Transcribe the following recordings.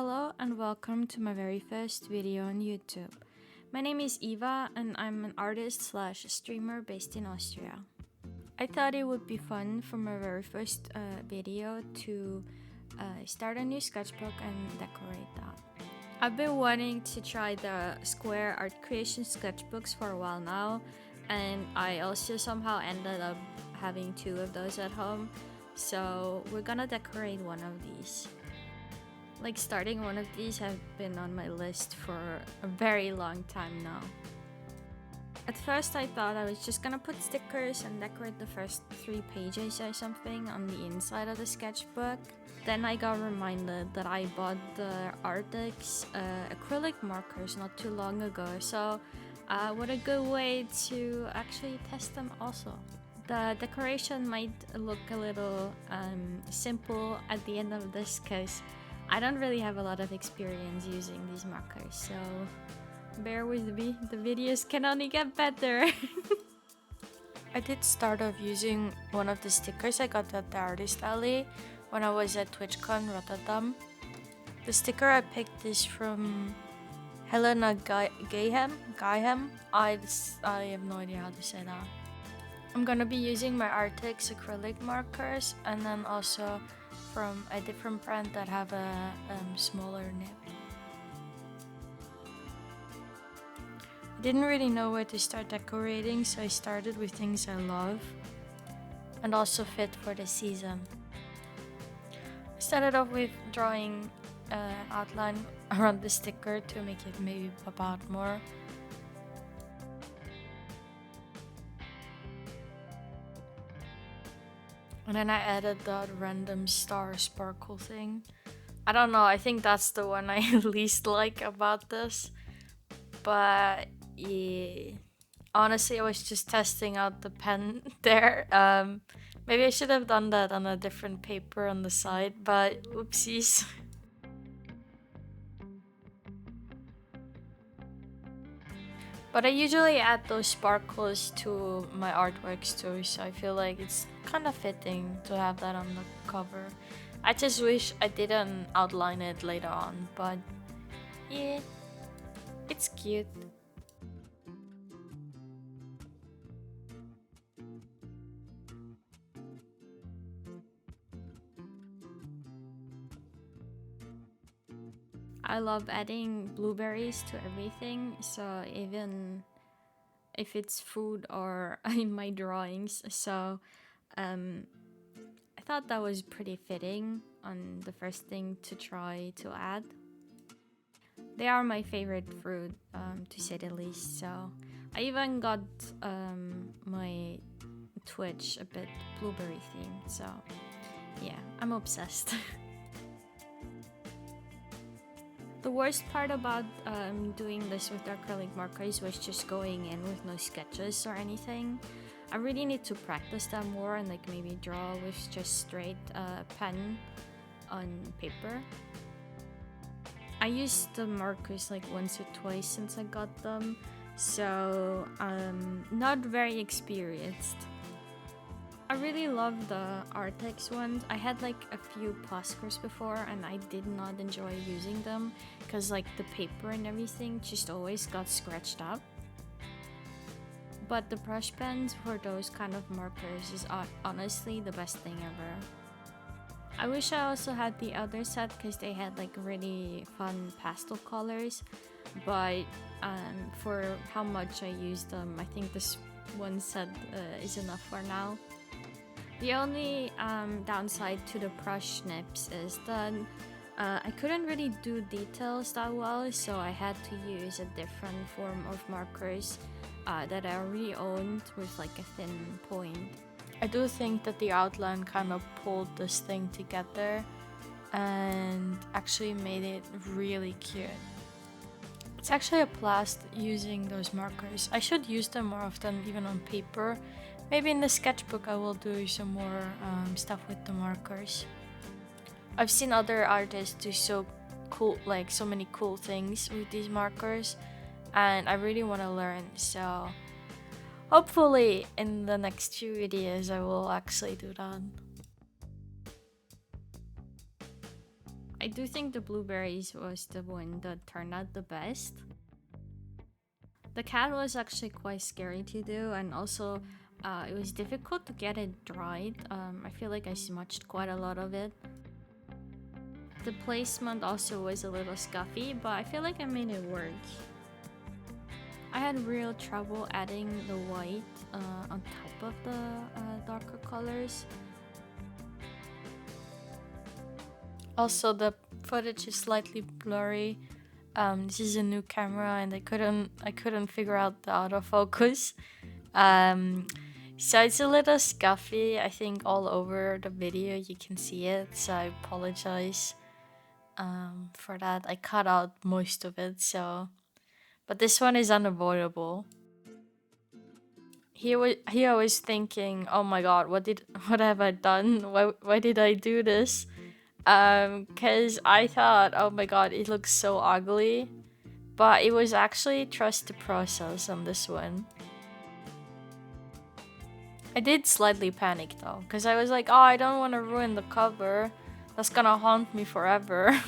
Hello and welcome to my very first video on YouTube. My name is Eva and I'm an artist slash streamer based in Austria. I thought it would be fun for my very first video to start a new sketchbook and decorate that. I've been wanting to try the square art creation sketchbooks for a while now, and I also somehow ended up having two of those at home, so we're gonna decorate one of these. Like, starting one of these has been on my list for a very long time now. At first I thought I was just gonna put stickers and decorate the first 3 pages or something on the inside of the sketchbook. Then I got reminded that I bought the Artix acrylic markers not too long ago, so what a good way to actually test them also. The decoration might look a little simple at the end of this because I don't really have a lot of experience using these markers, so bear with me, the videos can only get better. I did start off using one of the stickers I got at the Artist Alley when I was at TwitchCon Rotterdam. The sticker I picked is from Hellow. I have no idea how to say that. I'm gonna be using my Artix acrylic markers and then also from a different brand that have a smaller nib. I didn't really know where to start decorating, so I started with things I love and also fit for the season. I started off with drawing an outline around the sticker to make it maybe pop out more. And then I added that random star sparkle thing. I don't know, I think that's the one I least like about this. But yeah, honestly, I was just testing out the pen there. Maybe I should have done that on a different paper on the side, but oopsies. But I usually add those sparkles to my artworks too, so I feel like it's kind of fitting to have that on the cover. I just wish I didn't outline it later on, but yeah, it's cute. I love adding blueberries to everything, so even if it's food or in my drawings, so I thought that was pretty fitting on the first thing to try to add. They are my favorite fruit, to say the least, so I even got my Twitch a bit blueberry themed, so yeah, I'm obsessed. The worst part about doing this with acrylic markers was just going in with no sketches or anything. I really need to practice that more and like maybe draw with just straight pen on paper. I used the markers like once or twice since I got them, so I'm not very experienced. I really love the Artix ones. I had like a few Poscars before and I did not enjoy using them because like the paper and everything just always got scratched up. But the brush pens for those kind of markers is honestly the best thing ever. I wish I also had the other set because they had like really fun pastel colors, but for how much I used them, I think this one set is enough for now. The only downside to the brush nips is that I couldn't really do details that well, so I had to use a different form of markers that I already owned with like a thin point. I do think that the outline kind of pulled this thing together and actually made it really cute. It's actually a blast using those markers. I should use them more often, even on paper. Maybe in the sketchbook I will do some more stuff with the markers. I've seen other artists do so many cool things with these markers, and I really want to learn, so hopefully in the next few videos I will actually do that. I do think the blueberries was the one that turned out the best. The cat was actually quite scary to do, and also it was difficult to get it dried. I feel like I smudged quite a lot of it. The placement also was a little scuffy, but I feel like I made it work. I had real trouble adding the white on top of the darker colors. Also, the footage is slightly blurry. This is a new camera, and I couldn't figure out the autofocus. So it's a little scuffy. I think all over the video you can see it. So I apologize for that. I cut out most of it. But this one is unavoidable. Here I was thinking, oh my god, what have I done? Why did I do this? Cause I thought, oh my god, it looks so ugly, but it was actually trust the process on this one. I did slightly panic though, cause I was like, oh, I don't want to ruin the cover. That's gonna haunt me forever.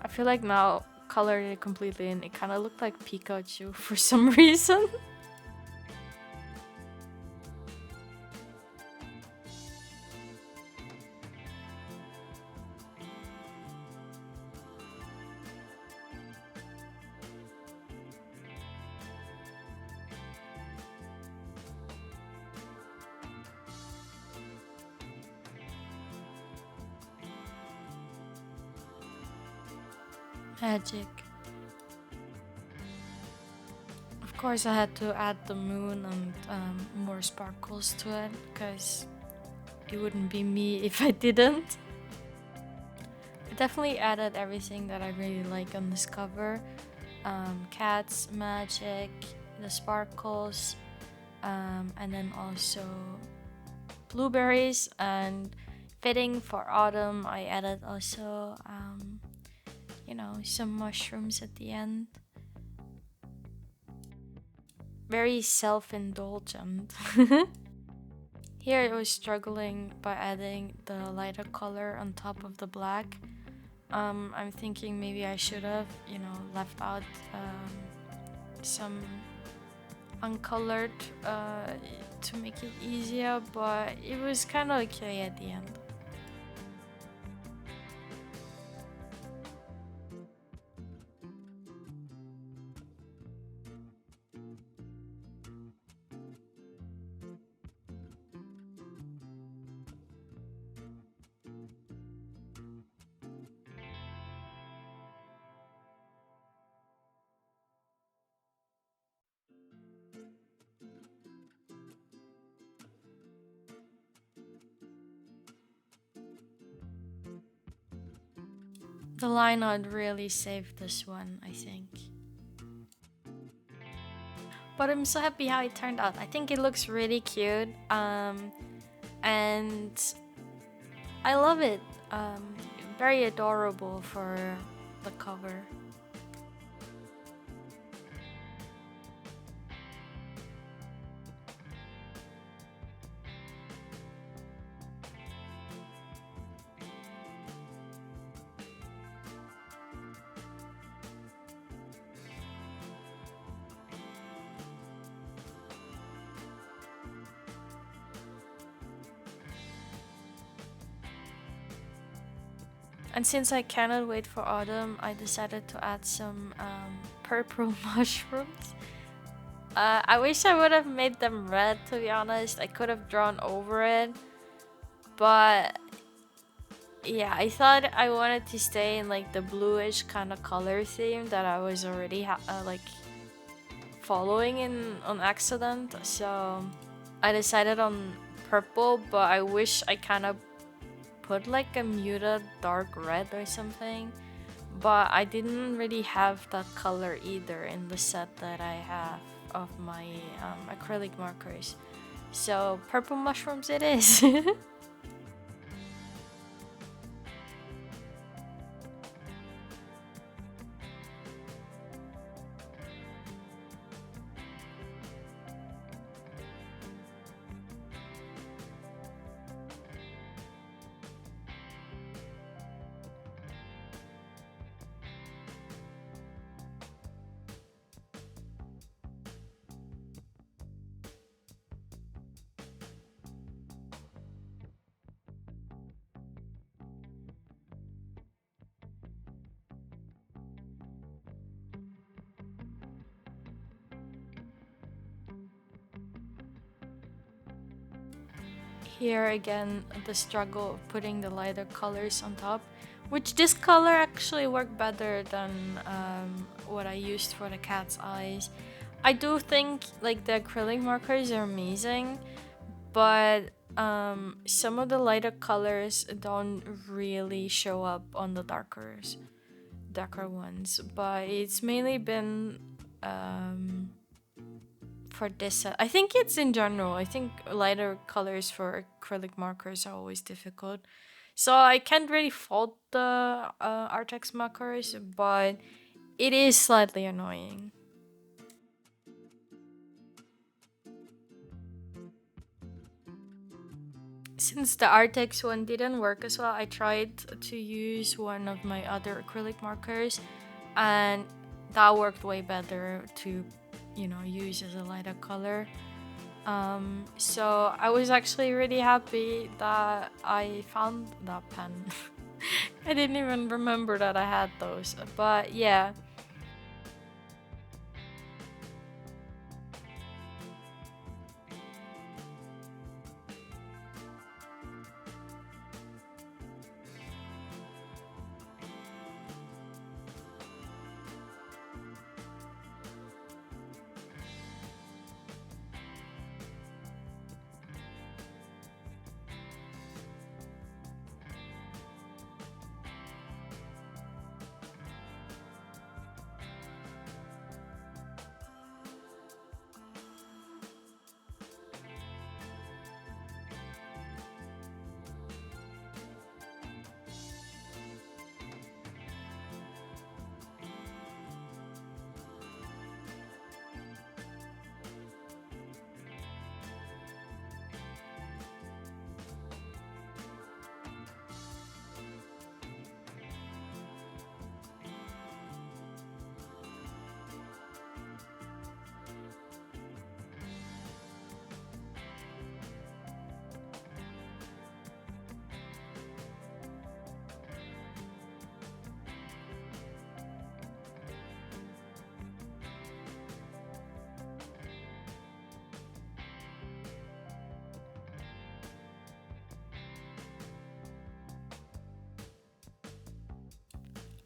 I feel like now colored it completely and it kind of looked like Pikachu for some reason. Magic. Of course I had to add the moon and more sparkles to it, because it wouldn't be me if I didn't. I definitely added everything that I really like on this cover. Cats, magic, the sparkles, and then also blueberries, and fitting for autumn I added also some mushrooms at the end. Very self-indulgent. Here I was struggling by adding the lighter color on top of the black. I'm thinking maybe I should have, left out some uncolored to make it easier, but it was kind of okay at the end. The line art really saved this one, I think. But I'm so happy how it turned out. I think it looks really cute, and I love it. Very adorable for the cover. And since I cannot wait for autumn, I decided to add some purple mushrooms. I wish I would have made them red, to be honest. I could have drawn over it. But yeah, I thought I wanted to stay in like the bluish kind of color theme that I was already following in on accident, so I decided on purple, but I wish I kind of put like a muted dark red or something, but I didn't really have that color either in the set that I have of my acrylic markers, so purple mushrooms it is. Here again, the struggle of putting the lighter colors on top, which this color actually worked better than what I used for the cat's eyes. I do think like the acrylic markers are amazing, but some of the lighter colors don't really show up on the darker ones, but it's mainly been for this set. I think it's in general. I think lighter colors for acrylic markers are always difficult. So I can't really fault the Artex markers, but it is slightly annoying. Since the Artex one didn't work as well, I tried to use one of my other acrylic markers, and that worked way better to, use as a lighter color. So I was actually really happy that I found that pen. I didn't even remember that I had those, but yeah.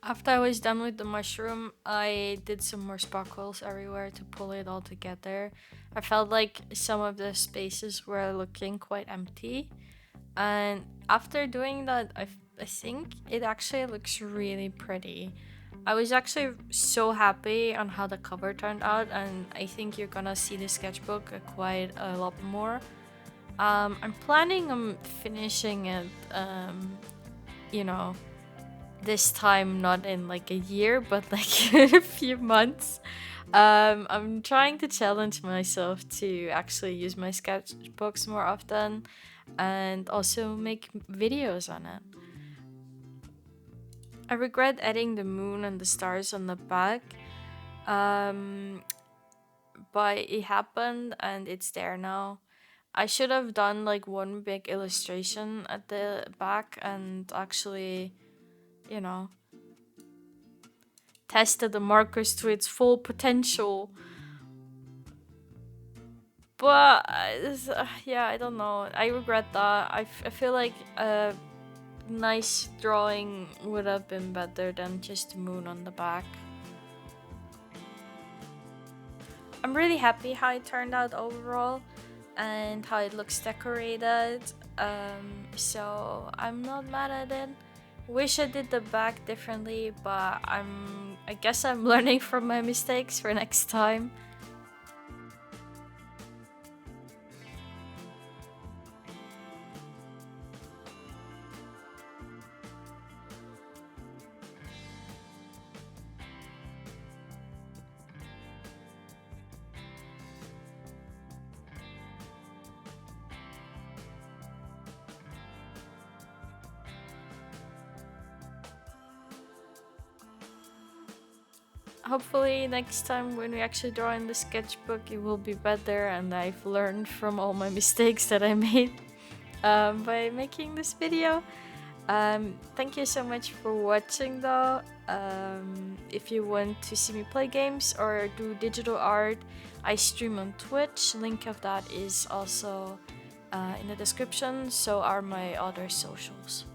After I was done with the mushroom, I did some more sparkles everywhere to pull it all together. I felt like some of the spaces were looking quite empty. And after doing that, I think it actually looks really pretty. I was actually so happy on how the cover turned out, and I think you're gonna see the sketchbook quite a lot more. I'm planning on finishing it, you know, this time not in like a year but like in a few months. I'm trying to challenge myself to actually use my sketchbooks more often and also make videos on it. I regret adding the moon and the stars on the back, um, but it happened and it's there now. I should have done like one big illustration at the back and actually, you know, tested the markers to its full potential. But yeah, I don't know. I regret that. I feel like a nice drawing would have been better than just the moon on the back. I'm really happy how it turned out overall and how it looks decorated. So I'm not mad at it. Wish I did the back differently, but I guess I'm learning from my mistakes for next time. Hopefully next time when we actually draw in the sketchbook it will be better and I've learned from all my mistakes that I made by making this video. Thank you so much for watching though. If you want to see me play games or do digital art, I stream on Twitch. Link of that is also in the description, so are my other socials.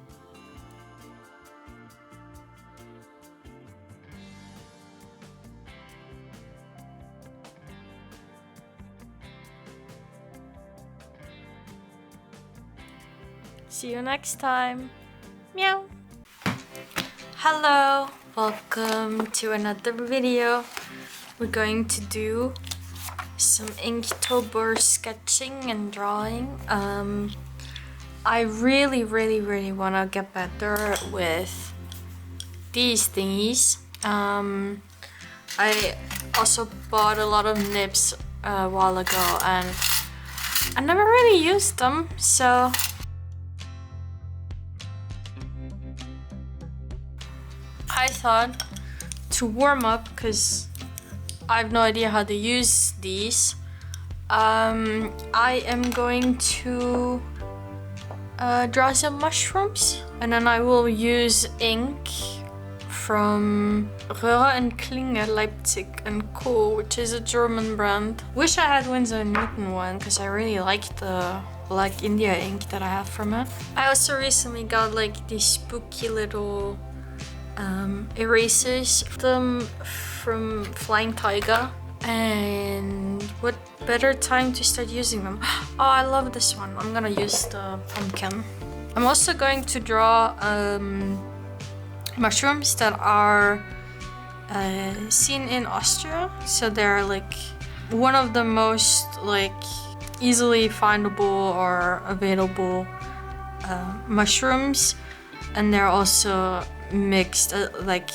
See you next time. Meow. Hello, welcome to another video. We're going to do some Inktober sketching and drawing. I really want to get better with these thingies. I also bought a lot of nibs a while ago and I never really used them, so I thought to warm up, because I have no idea how to use these, I am going to draw some mushrooms and then I will use ink from Röhre and Klinge Leipzig & Co., which is a German brand. Wish I had Winsor & Newton one because I really like the Black India ink that I have from it. I also recently got like these spooky little erasers from Flying Tiger, and what better time to start using them. Oh, I love this one. I'm gonna use the pumpkin. I'm also going to draw mushrooms that are seen in Austria, so they're like one of the most like easily findable or available mushrooms, and they're also mixed, like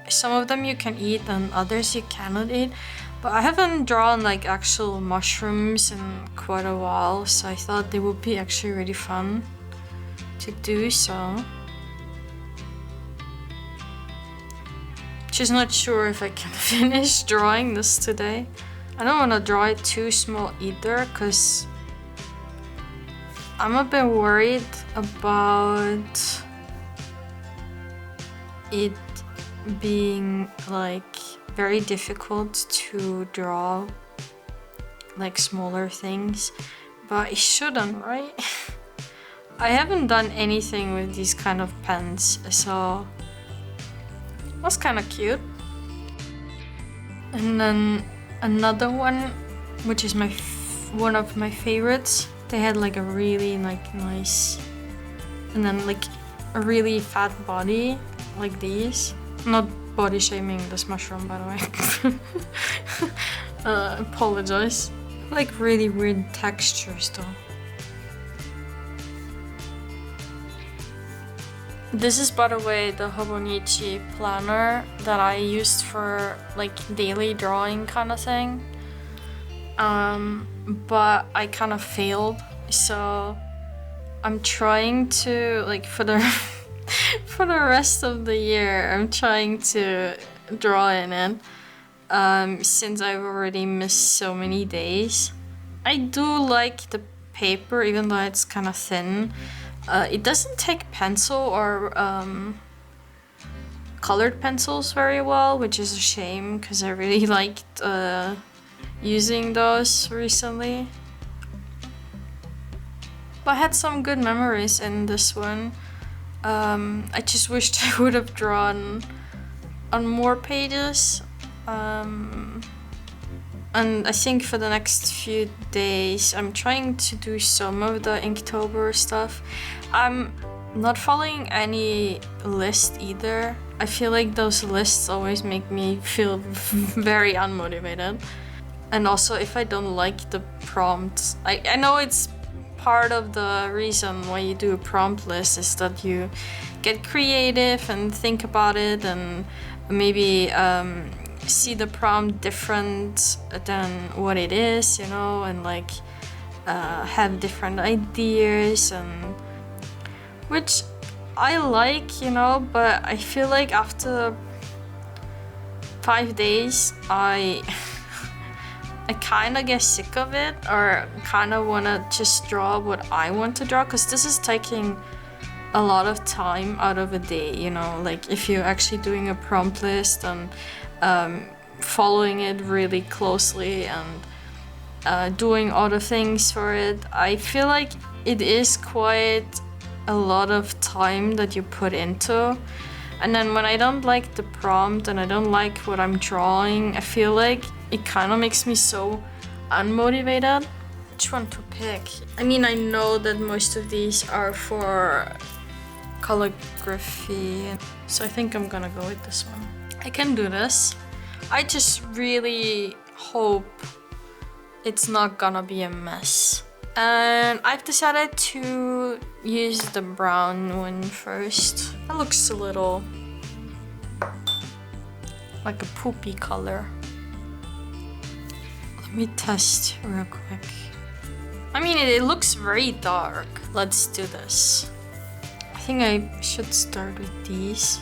some of them you can eat and others you cannot eat, but I haven't drawn like actual mushrooms in quite a while, so I thought they would be actually really fun to do. So just not sure if I can finish drawing this today. I don't want to draw it too small either, because I'm a bit worried about it being like very difficult to draw like smaller things, but it shouldn't, right? I haven't done anything with these kind of pens, so that's kind of cute. And then another one, which is one of my favorites, they had like a really like nice, and then like a really fat body like these. Not body shaming this mushroom, by the way. Apologize. Like really weird textures though. This is, by the way, the Hobonichi planner that I used for like daily drawing kind of thing. But I kind of failed, so I'm trying to like for the for the rest of the year, I'm trying to draw in it, since I've already missed so many days. I do like the paper, even though it's kind of thin. It doesn't take pencil or colored pencils very well, which is a shame, because I really liked using those recently. But I had some good memories in this one. I just wished I would have drawn on more pages, and And I think for the next few days, I'm trying to do some of the Inktober stuff. I'm not following any list either. I feel like those lists always make me feel very unmotivated. And also, if I don't like the prompts, I know it's part of the reason why you do a prompt list is that you get creative and think about it and maybe see the prompt different than what it is, you know, and like have different ideas, and which I like, you know, but I feel like after 5 days I kind of get sick of it, or kind of want to just draw what I want to draw, because this is taking a lot of time out of a day, you know, like if you're actually doing a prompt list and following it really closely and doing other things for it, I feel like it is quite a lot of time that you put into. And then when I don't like the prompt and I don't like what I'm drawing, I feel like it kind of makes me so unmotivated. Which one to pick? I mean, I know that most of these are for calligraphy, so I think I'm gonna go with this one. I can do this. I just really hope it's not gonna be a mess. And I've decided to use the brown one first. That looks a little like a poopy color. Let me test real quick. I mean, it looks very dark. Let's do this. I think I should start with these.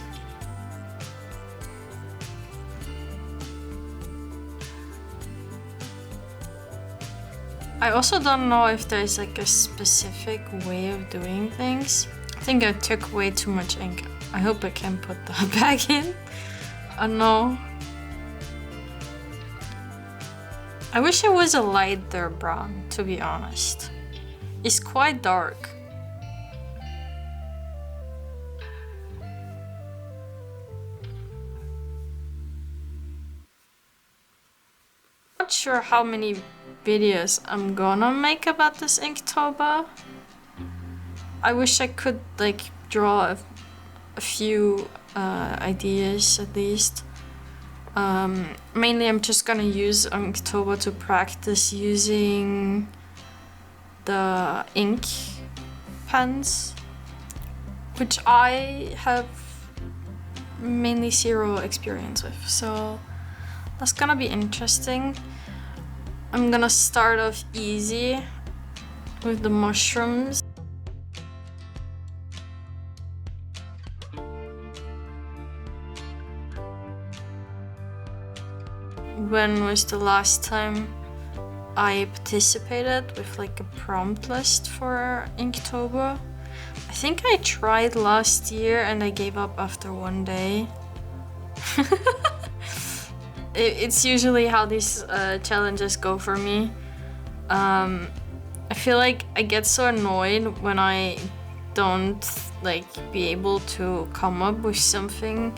I also don't know if there's like a specific way of doing things. I think I took way too much ink. I hope I can put that back in. No. I wish it was a lighter brown, to be honest. It's quite dark. Not sure how many videos I'm gonna make about this Inktober. I wish I could like draw a few ideas at least. Mainly I'm just gonna use Inktober to practice using the ink pens, which I have mainly zero experience with, so that's gonna be interesting. I'm gonna start off easy with the mushrooms. When was the last time I participated with like a prompt list for Inktober? I think I tried last year and I gave up after one day. It's usually how these challenges go for me. I feel like I get so annoyed when I don't like be able to come up with something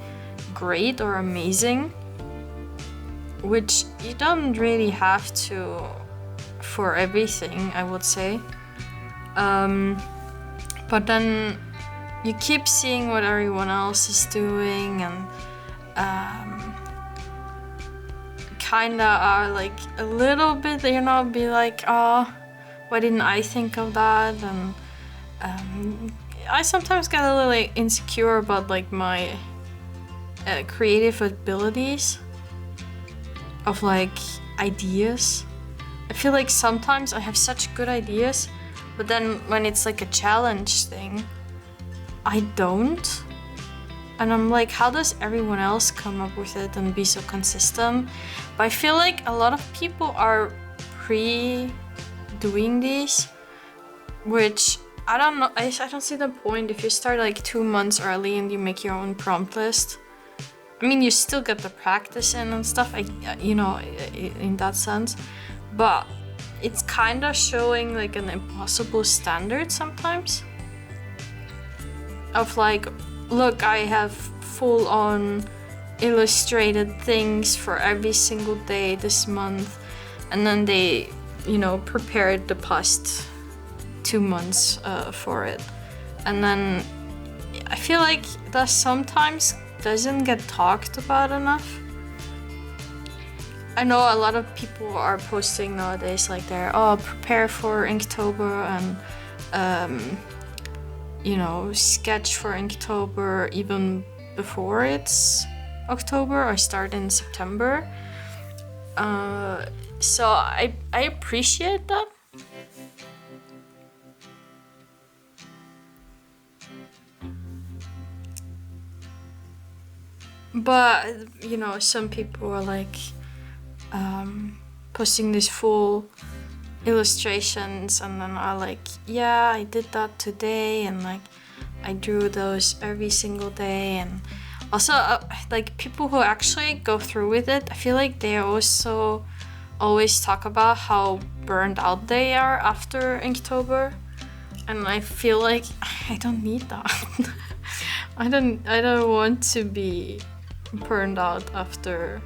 great or amazing, which you don't really have to for everything, I would say. But then you keep seeing what everyone else is doing and kinda are like a little bit, you know, be like, oh, why didn't I think of that? And I sometimes get a little insecure about like my creative abilities of like ideas. I feel like sometimes I have such good ideas, but then when it's like a challenge thing, I don't. And I'm like, how does everyone else come up with it and be so consistent? But I feel like a lot of people are doing these, which I don't know. I don't see the point if you start like 2 months early and you make your own prompt list. I mean, you still get the practice in and stuff, you know, in that sense. But it's kind of showing like an impossible standard sometimes. Of like, look, I have full-on illustrated things for every single day this month. and then they, you know, prepared the past 2 months for it. And then I feel like that sometimes doesn't get talked about enough. I know a lot of people are posting nowadays like they're, oh, prepare for Inktober and you know, sketch for Inktober even before it's October or start in September. So I appreciate that. But, you know, some people are like posting these full illustrations and then are like, yeah, I did that today, and like I drew those every single day. And also like people who actually go through with it, I feel like they also always talk about how burned out they are after Inktober, and I feel like I don't need that. I don't want to be burned out after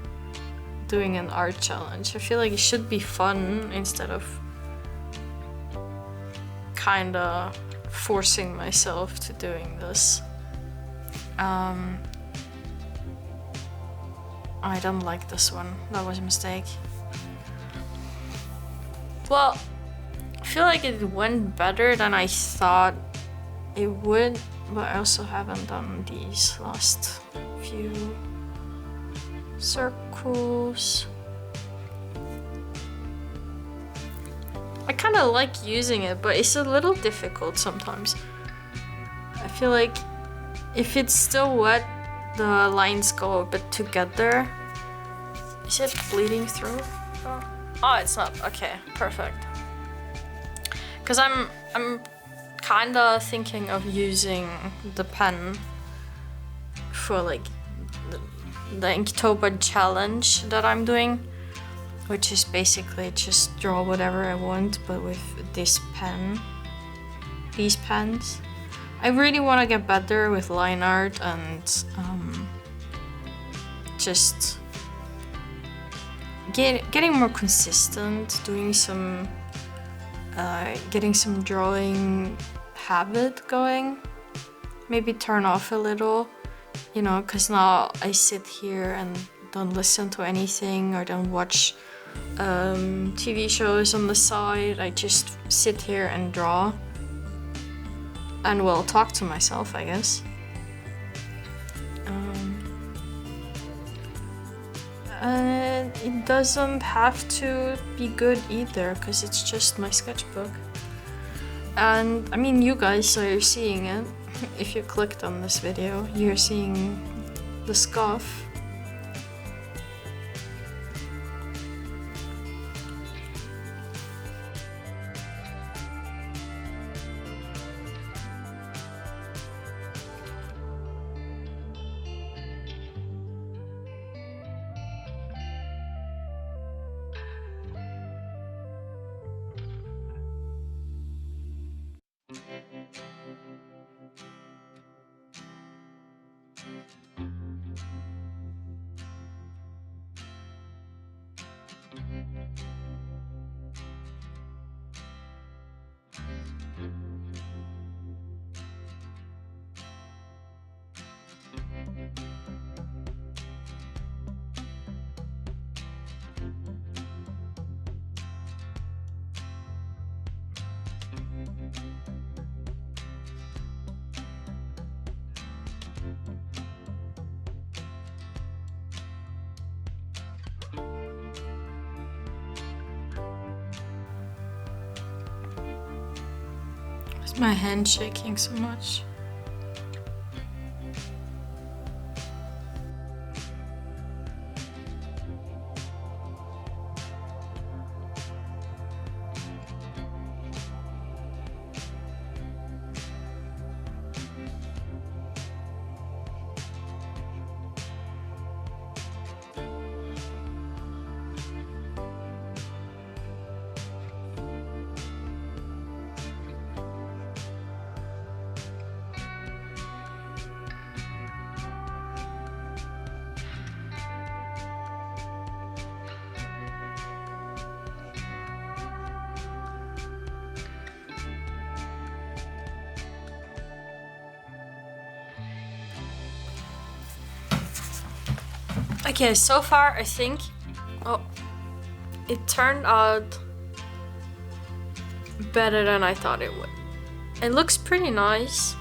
doing an art challenge. I feel like it should be fun instead of kinda forcing myself to doing this. I don't like this one. That was a mistake. Well, I feel like it went better than I thought it would, but I also haven't done these last few circles. I kind of like using it, but it's a little difficult sometimes. I feel like if it's still wet, the lines go a bit together. Is it bleeding through? Oh, it's not. Okay, perfect. Because I'm kind of thinking of using the pen for like the Inktober challenge that I'm doing, which is basically just draw whatever I want, but with this pen, these pens. I really want to get better with line art and just getting more consistent, doing some, getting some drawing habit going. Maybe turn off a little, you know, because now I sit here and don't listen to anything or don't watch TV shows on the side. I just sit here and draw and well, talk to myself, I guess. And it doesn't have to be good either, because it's just my sketchbook. And I mean, you guys are seeing it. If you clicked on this video, you're seeing the scuff. Why is my hand shaking so much? Okay, so far I think, oh, it turned out better than I thought it would. It looks pretty nice.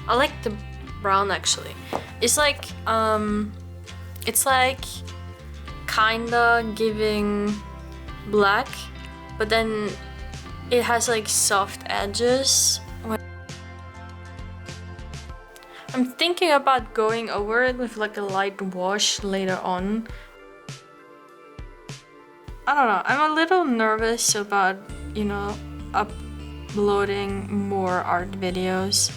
I like the brown actually. It's like kinda giving black, but then it has like soft edges. I'm thinking about going over it with like a light wash later on. I don't know, I'm a little nervous about, you know, uploading more art videos.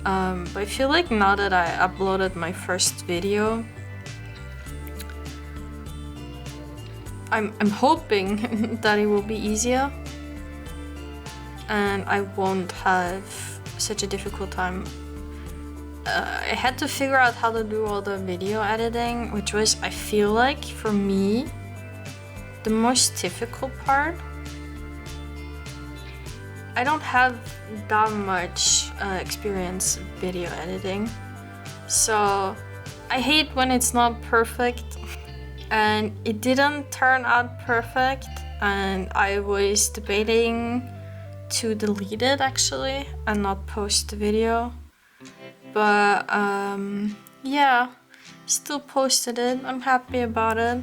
But I feel like now that I uploaded my first video, I'm hoping that it will be easier and I won't have such a difficult time. I had to figure out how to do all the video editing, which was, I feel like, for me, the most difficult part. I don't have that much experience video editing, so I hate when it's not perfect, and it didn't turn out perfect, and I was debating to delete it actually and not post the video. But yeah, still posted it. I'm happy about it.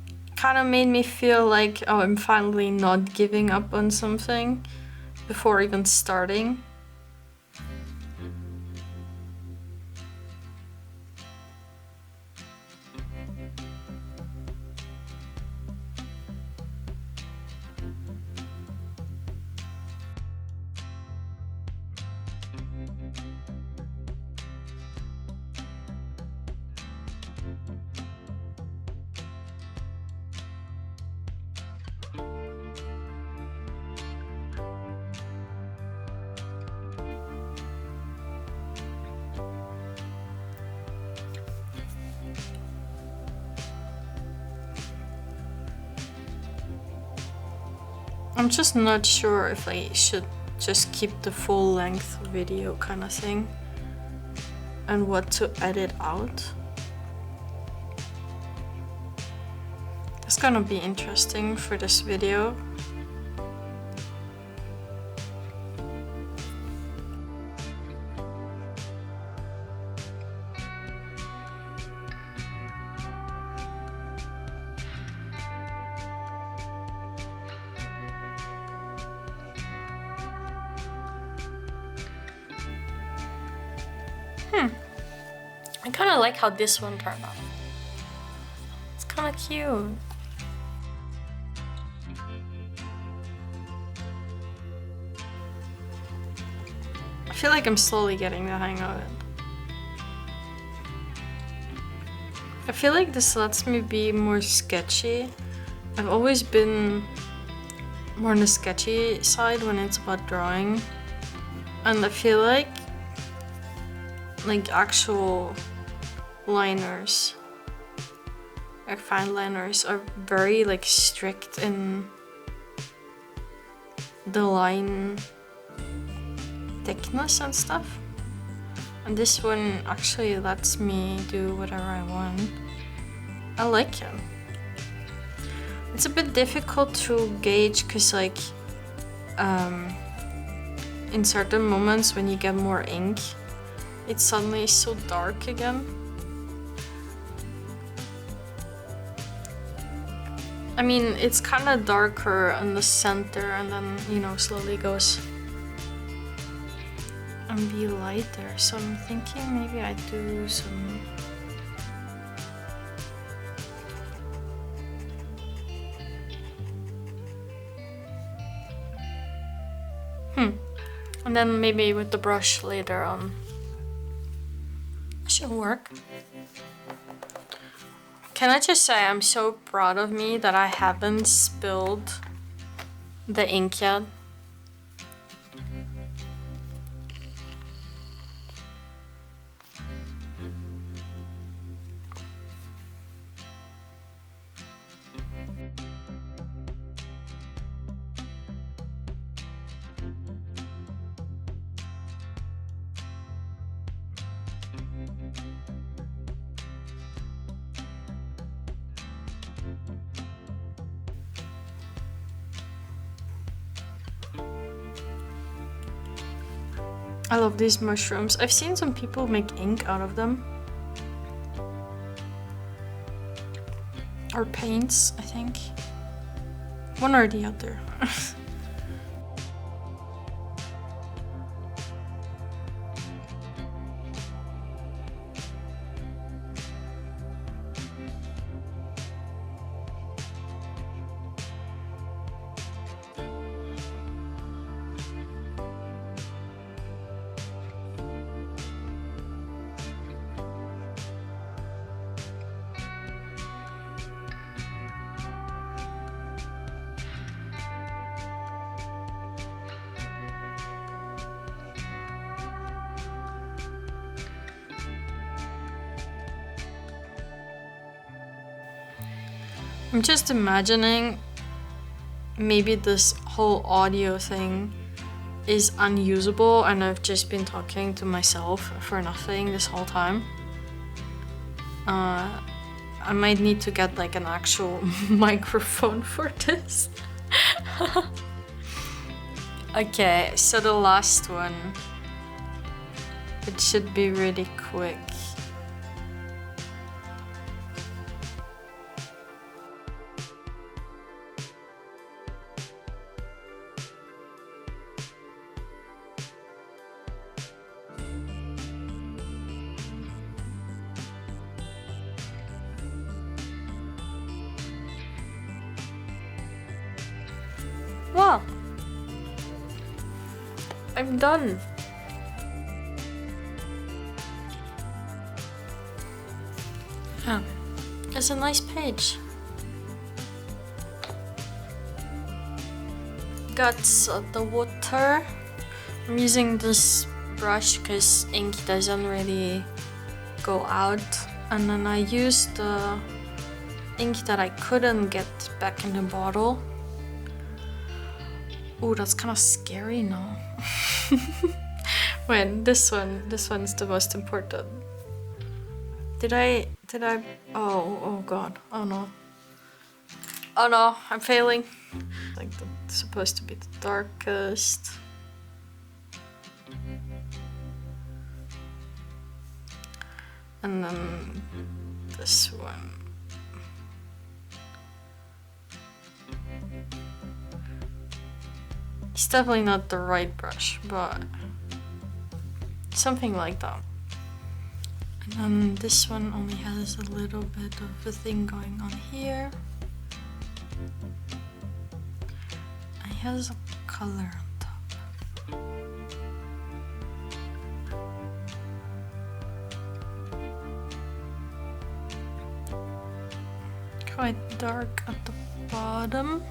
It kind of made me feel like, oh, I'm finally not giving up on something before even starting. I'm just not sure if I should just keep the full length video kind of thing and what to edit out. It's gonna be interesting for this video. I kind of like how this one turned out. It's kind of cute. I feel like I'm slowly getting the hang of it. I feel like this lets me be more sketchy. I've always been more on the sketchy side when it's about drawing. And I feel like actual liners, like fine liners, are very like strict in the line thickness and stuff. And this one actually lets me do whatever I want. I like it. It's a bit difficult to gauge because like in certain moments when you get more ink, it's suddenly so dark again. I mean, it's kind of darker in the center and then, you know, slowly goes and be lighter. So I'm thinking maybe I do some and then maybe with the brush later on. Should work. Can I just say I'm so proud of me that I haven't spilled the ink yet. I love these mushrooms. I've seen some people make ink out of them. Or paints, I think. One or the other. I'm just imagining maybe this whole audio thing is unusable and I've just been talking to myself for nothing this whole time. I might need to get like an actual microphone for this. Okay, so the last one. It should be really quick. Wow, I'm done. Yeah, it's a nice page. Got the water. I'm using this brush because ink doesn't really go out. And then I used the ink that I couldn't get back in the bottle. Ooh, that's kind of scary now. Wait, this one's the most important. Did I, oh god, oh no. Oh no, I'm failing. Like, that's supposed to be the darkest. And then this one. It's definitely not the right brush, but something like that. And then this one only has a little bit of a thing going on here. It has a color on top. Quite dark at the bottom.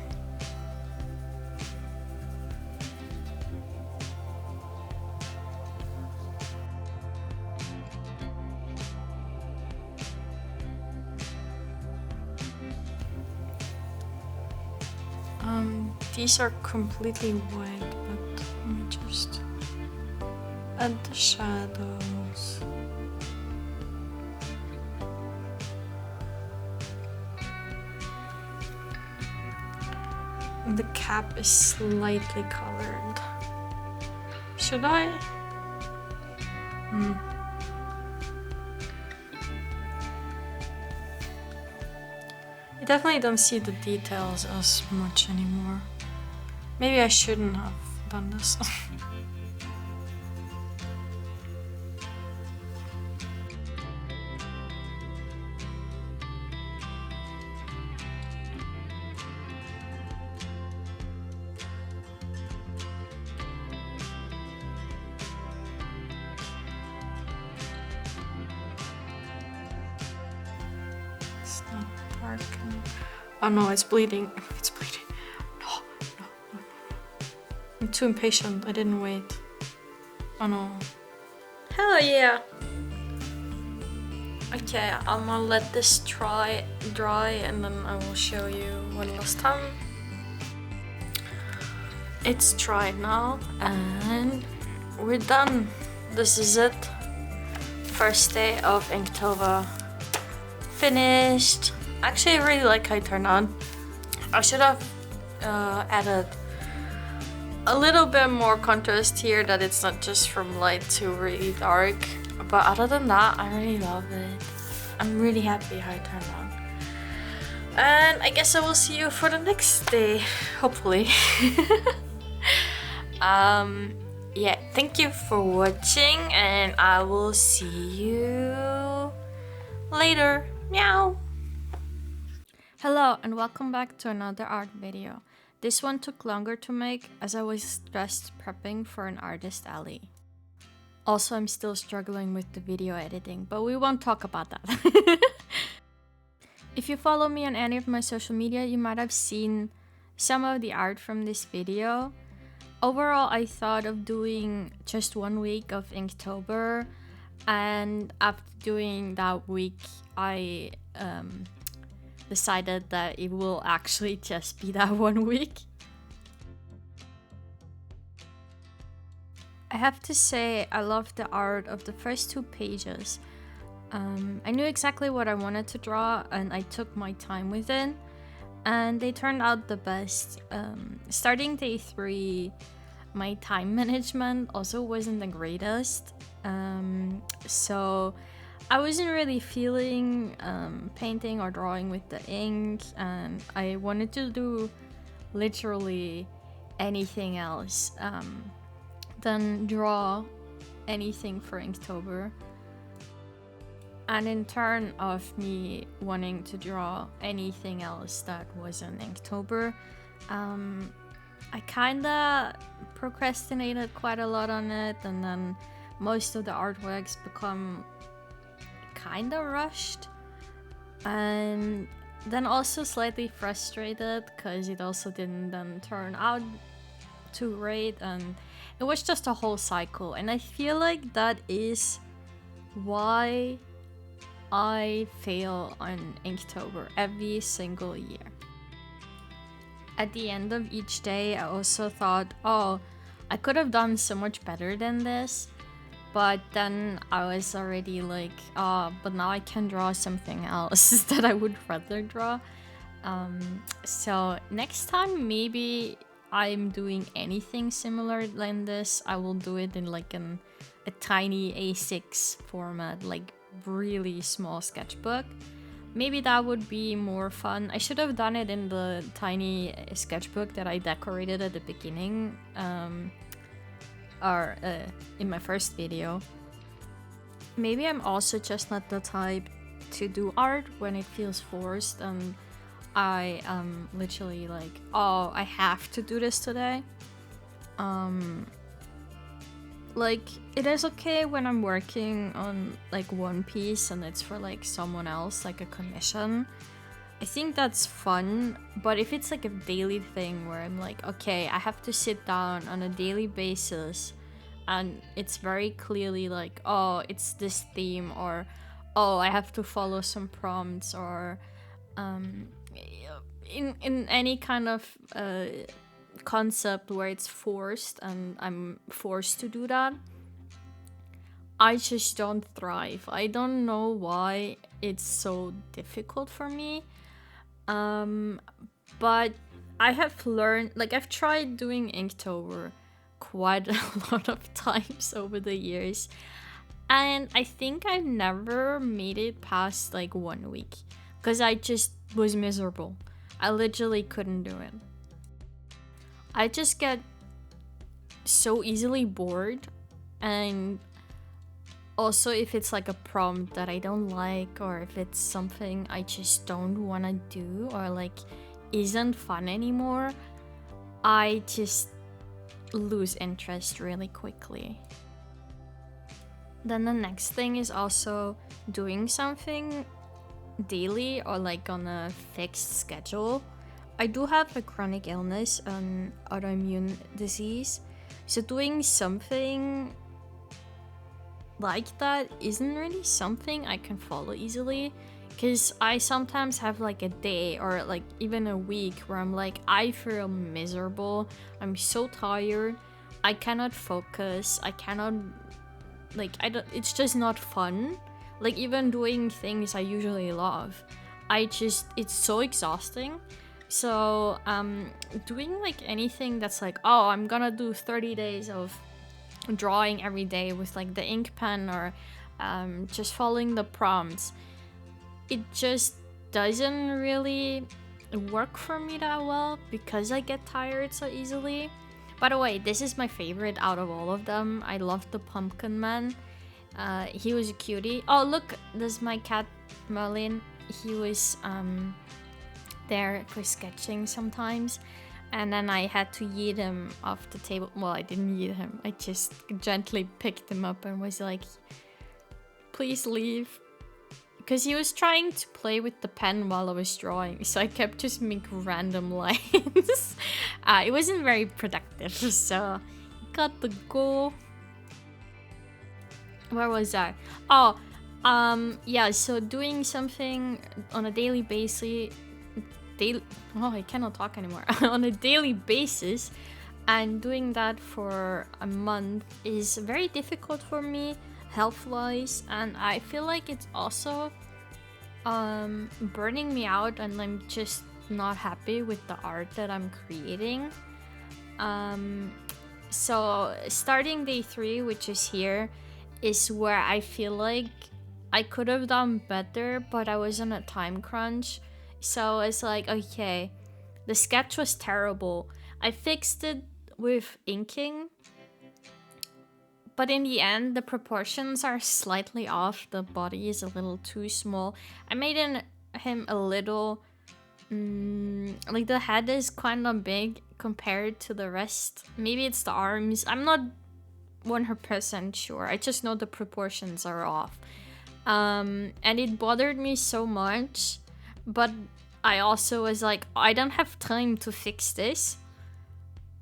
These are completely white, but let me just add the shadows. The cap is slightly colored. Should I? I definitely don't see the details as much anymore. Maybe I shouldn't have done this. It's not dark. Oh no, it's bleeding. It's bleeding. No. I'm too impatient. I didn't wait. Oh no. Hell yeah. Okay, I'm gonna let this dry and then I will show you one last time. It's dry now and we're done. This is it. First day of Inktober finished. Actually, I really like how it turned out. I should have added a little bit more contrast here, that it's not just from light to really dark. But other than that, I really love it. I'm really happy how it turned out. And I guess I will see you for the next day, hopefully. Yeah, thank you for watching, and I will see you later. Meow. Hello and welcome back to another art video. This one took longer to make as I was stressed prepping for an artist alley. Also, I'm still struggling with the video editing, but we won't talk about that. If you follow me on any of my social media, you might have seen some of the art from this video. Overall, I thought of doing just 1 week of Inktober, and after doing that week, I decided that it will actually just be that 1 week. I have to say, I loved the art of the first 2 pages. I knew exactly what I wanted to draw, and I took my time with it, and they turned out the best. Starting day 3, my time management also wasn't the greatest, so I wasn't really feeling painting or drawing with the ink, and I wanted to do literally anything else than draw anything for Inktober. And in turn of me wanting to draw anything else that wasn't Inktober, I kinda procrastinated quite a lot on it, and then most of the artworks become kinda rushed, and then also slightly frustrated because it also didn't then turn out too great, and it was just a whole cycle. And I feel like that is why I fail on Inktober every single year. At the end of each day, I also thought, oh, I could have done so much better than this. But then I was already like, oh, but now I can draw something else that I would rather draw. So next time, maybe I'm doing anything similar than this, I will do it in like a tiny A6 format, like really small sketchbook. Maybe that would be more fun. I should have done it in the tiny sketchbook that I decorated at the beginning, or in my first video. Maybe I'm also just not the type to do art when it feels forced, and I am literally like, oh, I have to do this today. Like, it is okay when I'm working on like one piece and it's for like someone else, like a commission. I think that's fun, but if it's like a daily thing where I'm like, okay, I have to sit down on a daily basis and it's very clearly like, oh, it's this theme, or oh, I have to follow some prompts, or in any kind of concept where it's forced and I'm forced to do that, I just don't thrive. I don't know why it's so difficult for me. But I have learned, like, I've tried doing Inktober quite a lot of times over the years, and I think I never made it past like 1 week because I just was miserable. I literally couldn't do it. I just get so easily bored, and also if it's like a prompt that I don't like, or if it's something I just don't want to do, or like isn't fun anymore, I just lose interest really quickly. Then the next thing is also doing something daily or like on a fixed schedule. I do have a chronic illness, an autoimmune disease, so doing something like that isn't really something I can follow easily, because I sometimes have like a day or like even a week where I'm like, I feel miserable, I'm so tired, I cannot focus, I cannot, like, it's just not fun. Like, even doing things I usually love, it's so exhausting. So doing like anything that's like, oh, I'm gonna do 30 days of drawing every day with like the ink pen, or just following the prompts, it just doesn't really work for me that well because I get tired so easily. By the way, this is my favorite out of all of them. I love the pumpkin man. He was a cutie. Oh look, there's my cat Merlin. He was there for sketching sometimes, and then I had to yeet him off the table. Well, I didn't yeet him, I just gently picked him up and was like, please leave, because he was trying to play with the pen while I was drawing, so I kept just making random lines. It wasn't very productive, so got the go. Where was I? Oh, yeah, so doing something on a daily basis, I cannot talk anymore. On a daily basis, and doing that for a month is very difficult for me health-wise, and I feel like it's also burning me out, and I'm just not happy with the art that I'm creating. So starting day 3, which is here, is where I feel like I could have done better, but I was on a time crunch. So it's like, okay, the sketch was terrible. I fixed it with inking, but in the end, the proportions are slightly off. The body is a little too small. I made him a little, like the head is kind of big compared to the rest. Maybe it's the arms. I'm not 100% sure. I just know the proportions are off. And it bothered me so much, but I also was like, I don't have time to fix this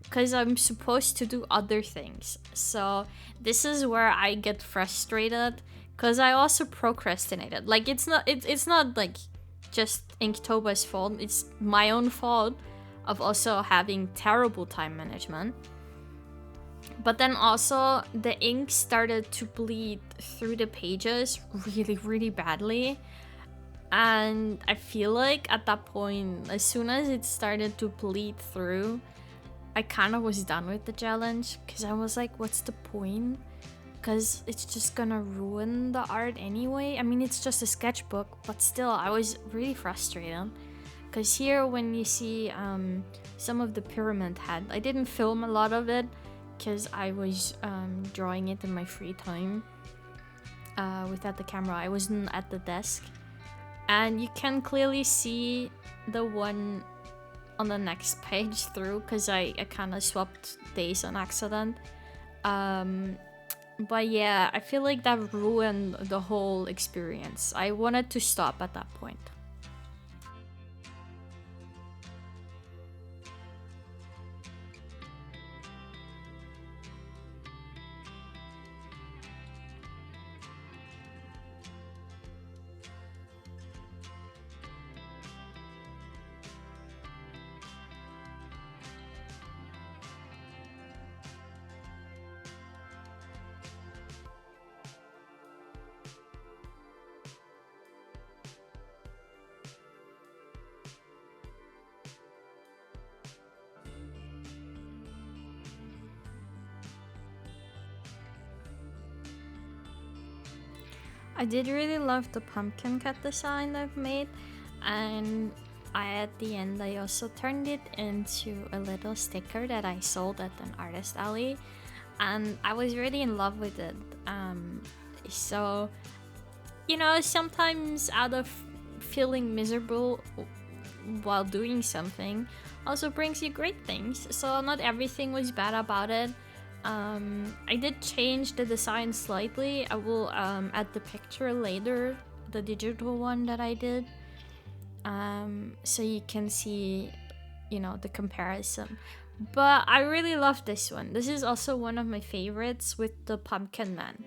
because I'm supposed to do other things. So this is where I get frustrated, because I also procrastinated. Like it's not like just Inktober's fault. It's my own fault of also having terrible time management. But then also the ink started to bleed through the pages really, really badly. And I feel like at that point, as soon as it started to bleed through, I kind of was done with the challenge, because I was like, what's the point? Because it's just gonna ruin the art anyway. I mean, it's just a sketchbook, but still, I was really frustrated. Because here, when you see some of the pyramid head, I didn't film a lot of it because I was drawing it in my free time without the camera. I wasn't at the desk. And you can clearly see the one on the next page through, because I kind of swapped days on accident. But yeah, I feel like that ruined the whole experience. I wanted to stop at that point. I did really love the pumpkin cat design I've made, and at the end I also turned it into a little sticker that I sold at an artist alley, and I was really in love with it. So, you know, sometimes out of feeling miserable while doing something also brings you great things, so not everything was bad about it. I did change the design slightly. I will add the picture later, the digital one that I did, so you can see, you know, the comparison. But I really love this one. This is also one of my favorites with the pumpkin man.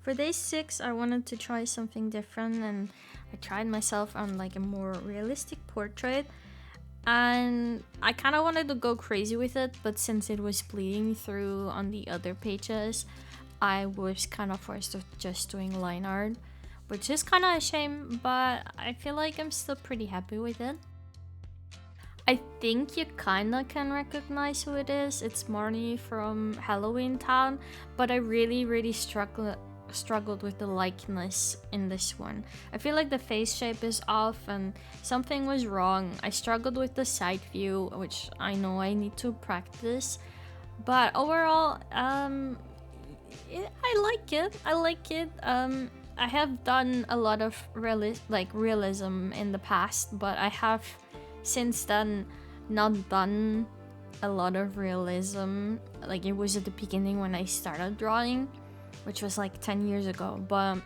For day 6, I wanted to try something different, and I tried myself on like a more realistic portrait. and I kind of wanted to go crazy with it, but since it was bleeding through on the other pages, I was kind of forced to just doing line art, which is kind of a shame, but I feel like I'm still pretty happy with it. I think you kinda can recognize who it is. It's Marnie from Halloween Town, but I really struggled with the likeness in this one. I feel like the face shape is off and something was wrong. I struggled with the side view, which I know I need to practice. But overall, I like it. I like it. I have done a lot of realism in the past, but I have since then not done a lot of realism. Like, it was at the beginning when I started drawing, which was like 10 years ago. But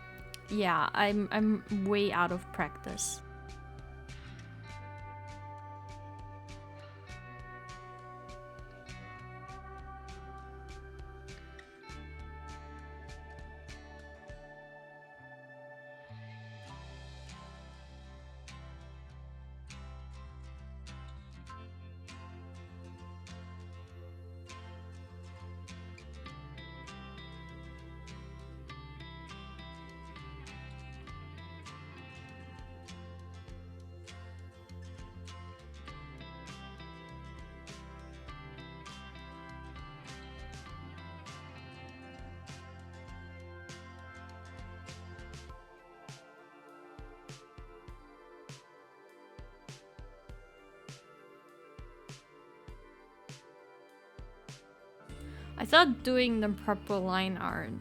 yeah, I'm way out of practice. I thought doing the purple line art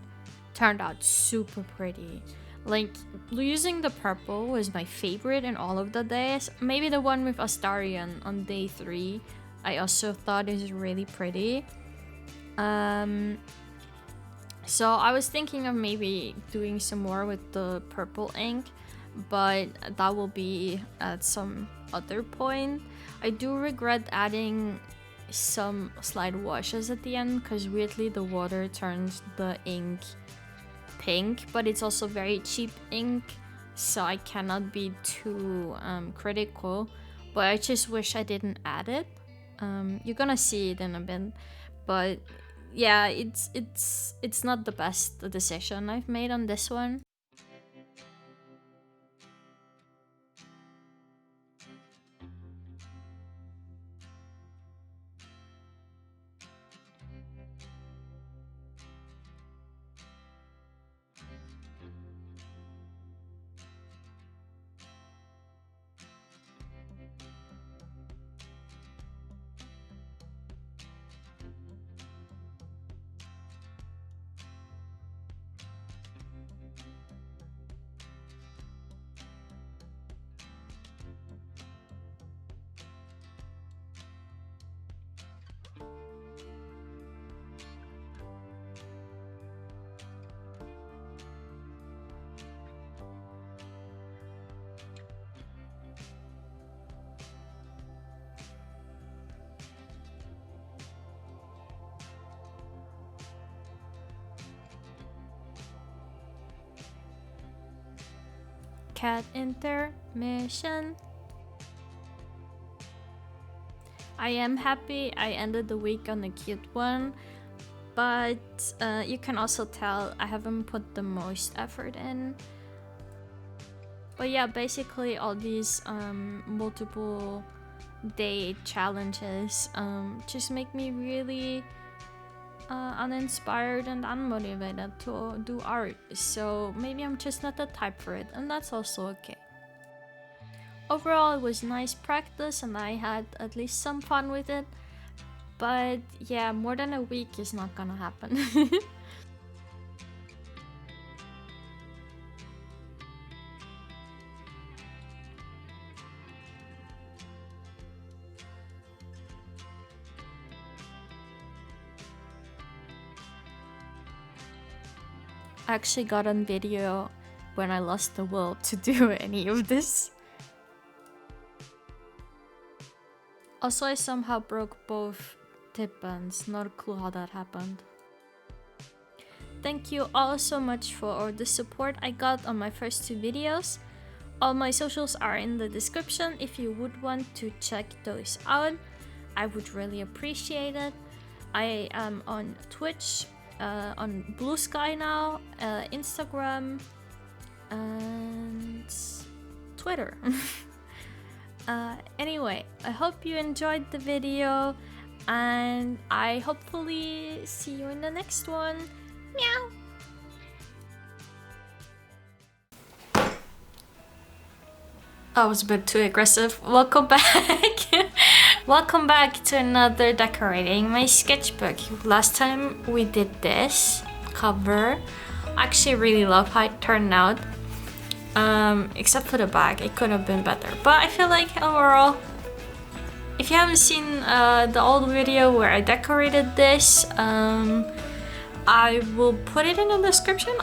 turned out super pretty. Like, using the purple was my favorite in all of the days. Maybe the one with Astarion on day 3 I also thought is really pretty. So I was thinking of maybe doing some more with the purple ink, but that will be at some other point. I do regret adding some slight washes at the end, because weirdly the water turns the ink pink, but it's also very cheap ink, so I cannot be too critical. But I just wish I didn't add it. You're gonna see it in a bit, but yeah, it's not the best decision I've made on this one. Cat intermission. I am happy I ended the week on a cute one, but you can also tell I haven't put the most effort in. But yeah, basically all these multiple day challenges just make me really uninspired and unmotivated to do art. So maybe I'm just not the type for it, and that's also okay. Overall, it was nice practice and I had at least some fun with it. But yeah, more than a week is not gonna happen. I actually got on video when I lost the will to do any of this. Also, I somehow broke both tip bands, not a clue how that happened. Thank you all so much for the support I got on my first 2 videos. All my socials are in the description if you would want to check those out. I would really appreciate it. I am on Twitch, on Blue Sky now, Instagram, and Twitter. Anyway, I hope you enjoyed the video, and I hopefully see you in the next one. Meow! That was a bit too aggressive. Welcome back! Welcome back to another decorating my sketchbook. Last time we did this cover. I actually really love how it turned out. Except for the back, it could have been better. But I feel like overall, if you haven't seen the old video where I decorated this, I will put it in the description.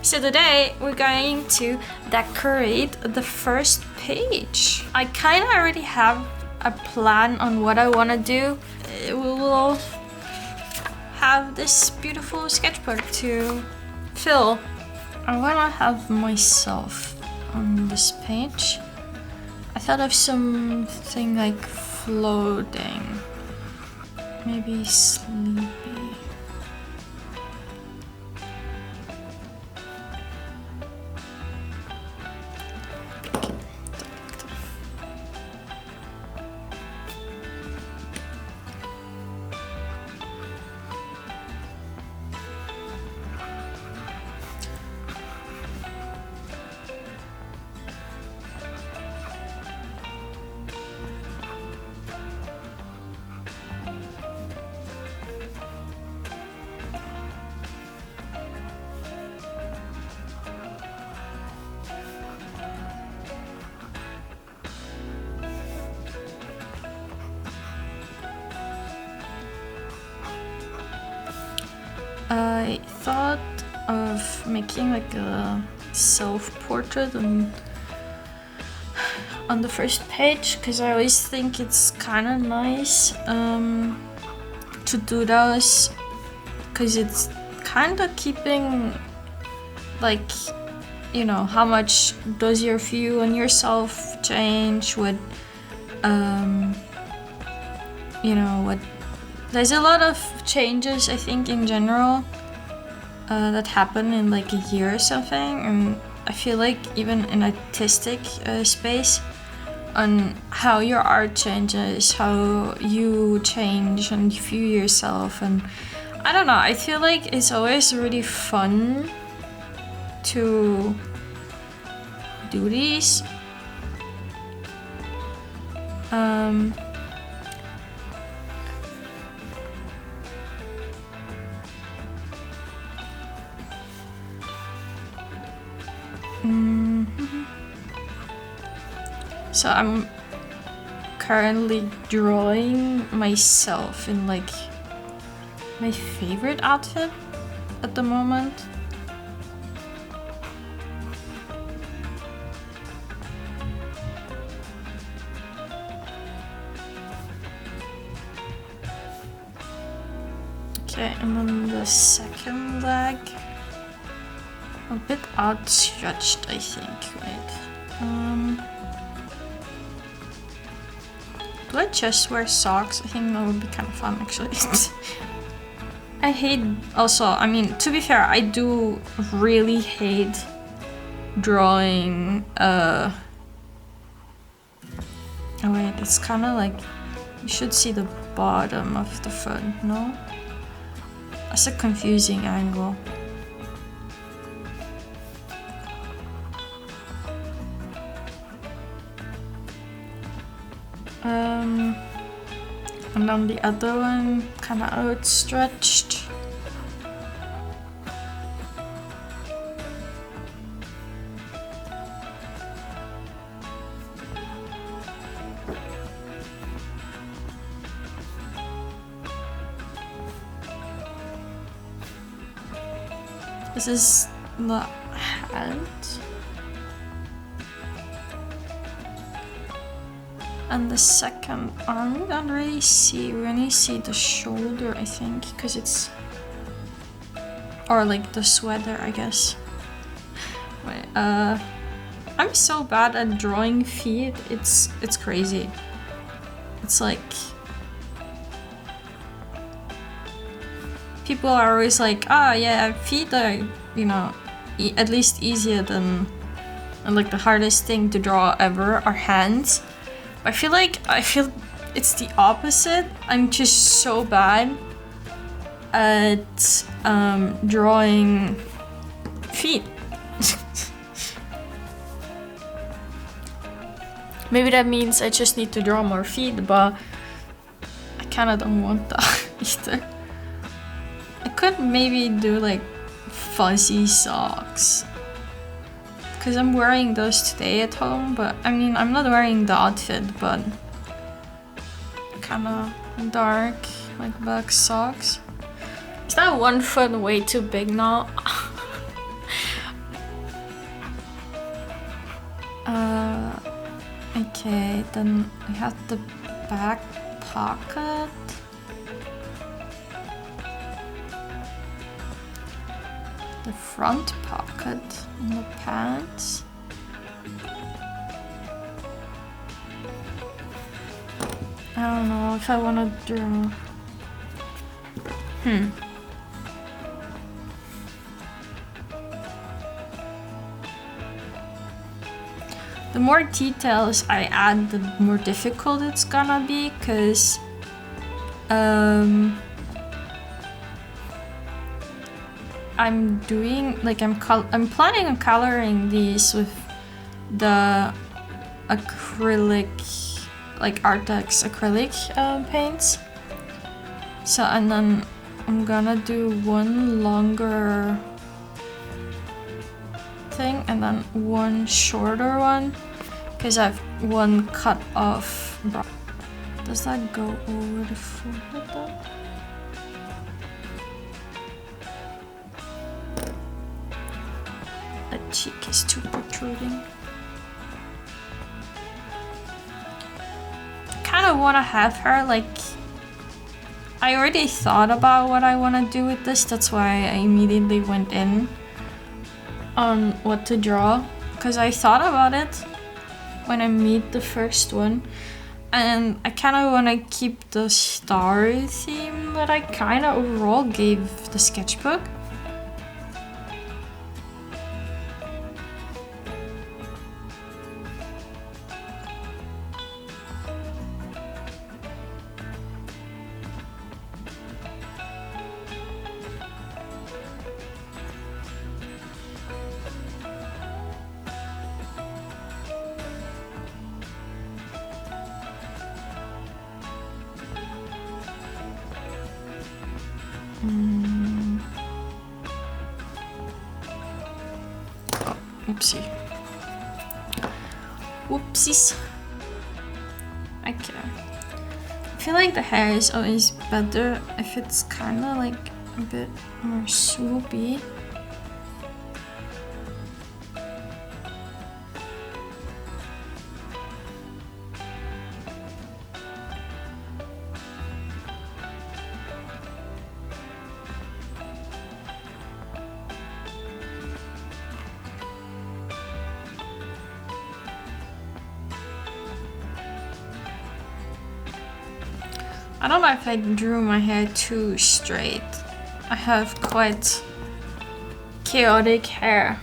So today we're going to decorate the first page. I kind of already have a plan on what I want to do. We will have this beautiful sketchbook to fill. I want to have myself on this page. I thought of something like floating, maybe sleepy. I thought of making like a self-portrait on the first page, because I always think it's kind of nice to do those, because it's kind of keeping, like, you know, how much does your view on yourself change with you know, what there's a lot of changes, I think, in general that happen in like a year or something, and I feel like even in artistic space, on how your art changes, how you change and view yourself, and I don't know, I feel like it's always really fun to do these. So I'm currently drawing myself in like my favorite outfit at the moment. Okay, and then the second leg, a bit outstretched, I think, right? Do I just wear socks? I think that would be kind of fun, actually. I hate, also, I mean, to be fair, I do really hate drawing, oh wait, it's kind of like, you should see the bottom of the foot, no? That's a confusing angle. And then the other one kind of outstretched. This is the head. And the second arm, we don't really see, we only see the shoulder, I think, because it's, or like the sweater, I guess. Wait, I I'm so bad at drawing feet. It's crazy. It's like people are always like, oh yeah, feet are, you know, at least easier than, and like the hardest thing to draw ever are hands. I feel it's the opposite. I'm just so bad at drawing feet. Maybe that means I just need to draw more feet, but I kinda don't want that either. I could maybe do like fuzzy socks, because I'm wearing those today at home, but I mean, I'm not wearing the outfit, but kinda dark, like black socks. Is that 1 foot way too big now? Okay, then we have the back pocket. The front pocket on the pants. I don't know if I want to draw. The more details I add, the more difficult it's gonna be, because I'm doing like I'm planning on coloring these with the acrylic, like Artex acrylic paints. So, and then I'm gonna do one longer thing and then one shorter one, because I have one cut off brow. Does that go over the forehead though? The cheek is too protruding. I kind of want to have her like, I already thought about what I want to do with this, that's why I immediately went in on what to draw, because I thought about it when I made the first one, and I kind of want to keep the star theme that I kind of overall gave the sketchbook. Oh, oopsie. Whoopsies. Okay. I feel like the hair is always better if it's kind of like a bit more swoopy. I don't know if I drew my hair too straight. I have quite chaotic hair.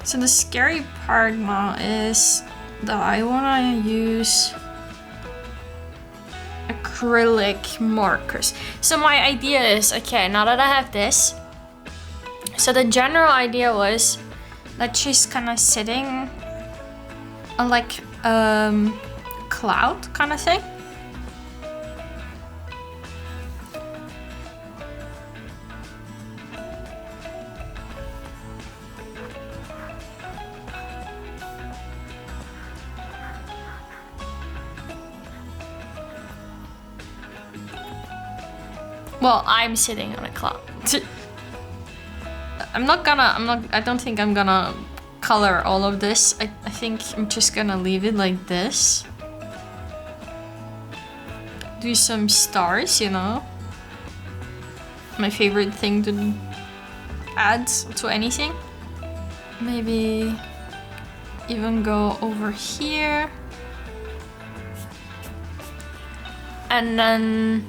So the scary part now is that I want to use acrylic markers. So my idea is, okay, now that I have this, so the general idea was that she's kind of sitting on like cloud kind of thing. Well, I'm sitting on a cloud. I don't think I'm gonna color all of this. I think I'm just gonna leave it like this. Do some stars, you know? My favorite thing to add to anything. Maybe even go over here. And then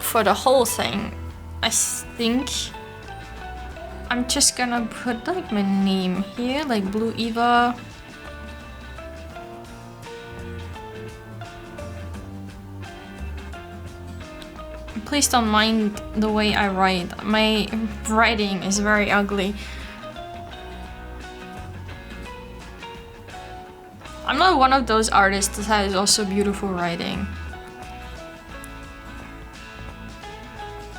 for the whole thing, I think I'm just gonna put like my name here, like Blue Eva. Please don't mind the way I write. My writing is very ugly. I'm not one of those artists that has also beautiful writing.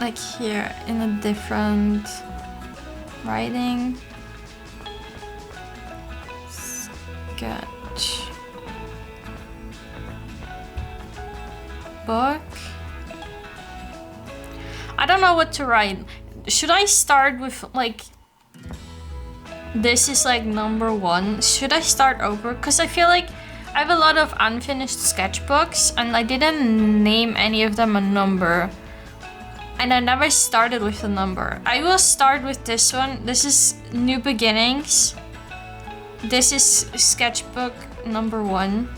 Like here, in a different writing. Sketch. Book. I don't know what to write. Should I start with like, this is like number 1. Should I start over? Because I feel like I have a lot of unfinished sketchbooks and I didn't name any of them a number. And I never started with a number. I will start with this one. This is New Beginnings. This is sketchbook number 1.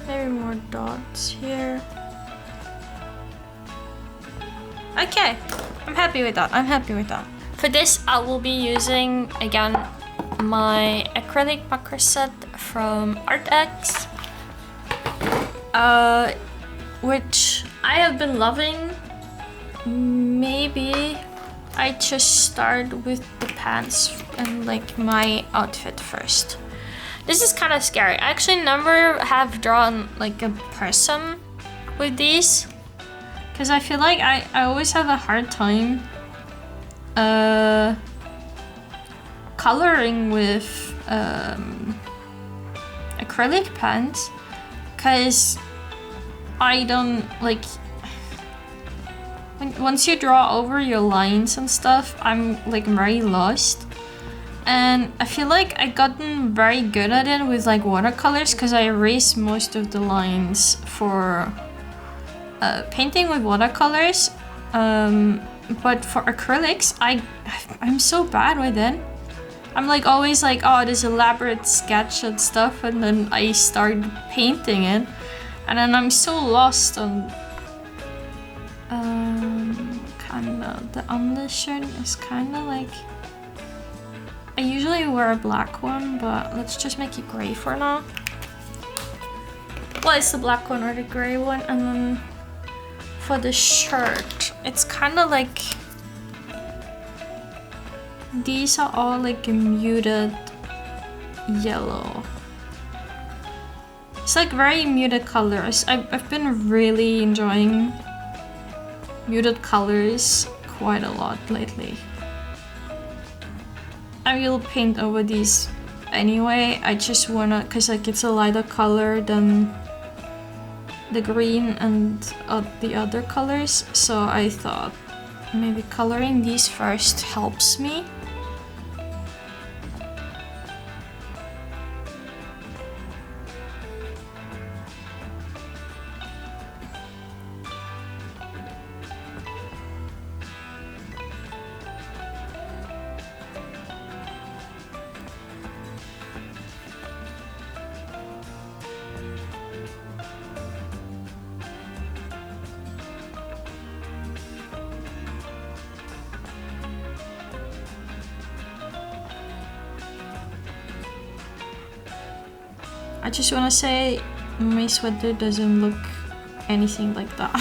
Maybe more dots here. Okay, I'm happy with that. I'm happy with that. For this, I will be using again my acrylic marker set from ArtX, which I have been loving. Maybe I just start with the pants and like my outfit first. This is kind of scary. I actually never have drawn like a person with these, because I feel like I always have a hard time coloring with acrylic pens, because I don't like, once you draw over your lines and stuff, I'm like very lost. And I feel like I gotten very good at it with like watercolors, because I erase most of the lines for painting with watercolors. But for acrylics, I'm so bad with it. I'm like always like, oh, this elaborate sketch and stuff, and then I start painting it, and then I'm so lost on kinda the undershirt is kinda like, I usually wear a black one, but let's just make it gray for now. Well, it's the black one or the gray one. And then for the shirt, it's kind of like, these are all like a muted yellow. It's like very muted colors. I've been really enjoying muted colors quite a lot lately. I will paint over these anyway. I just wanna, cause like it's a lighter color than the green and the other colors, so I thought maybe coloring these first helps me. I just want to say my sweater doesn't look anything like that.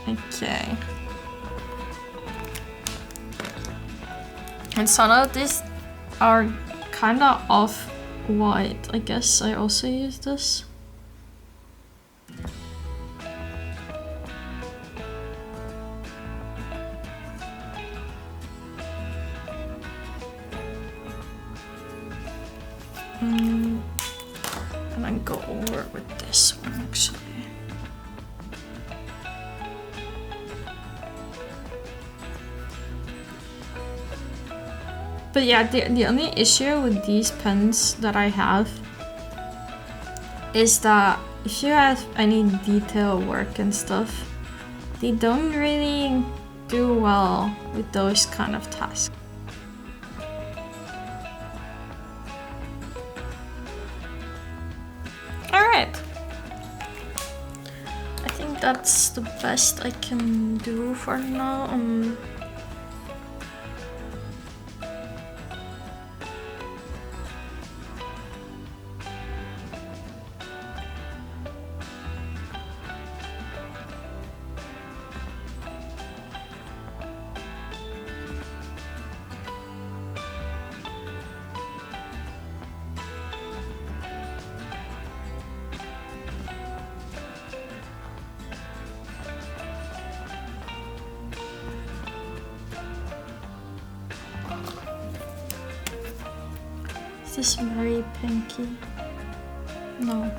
Okay. And some of these are kind of off-white. I guess I also use this. And I'm go over with this one actually. But yeah, the only issue with these pens that I have is that if you have any detail work and stuff, they don't really do well with those kind of tasks. Alright. I think that's the best I can do for now. Is this very pinky? No.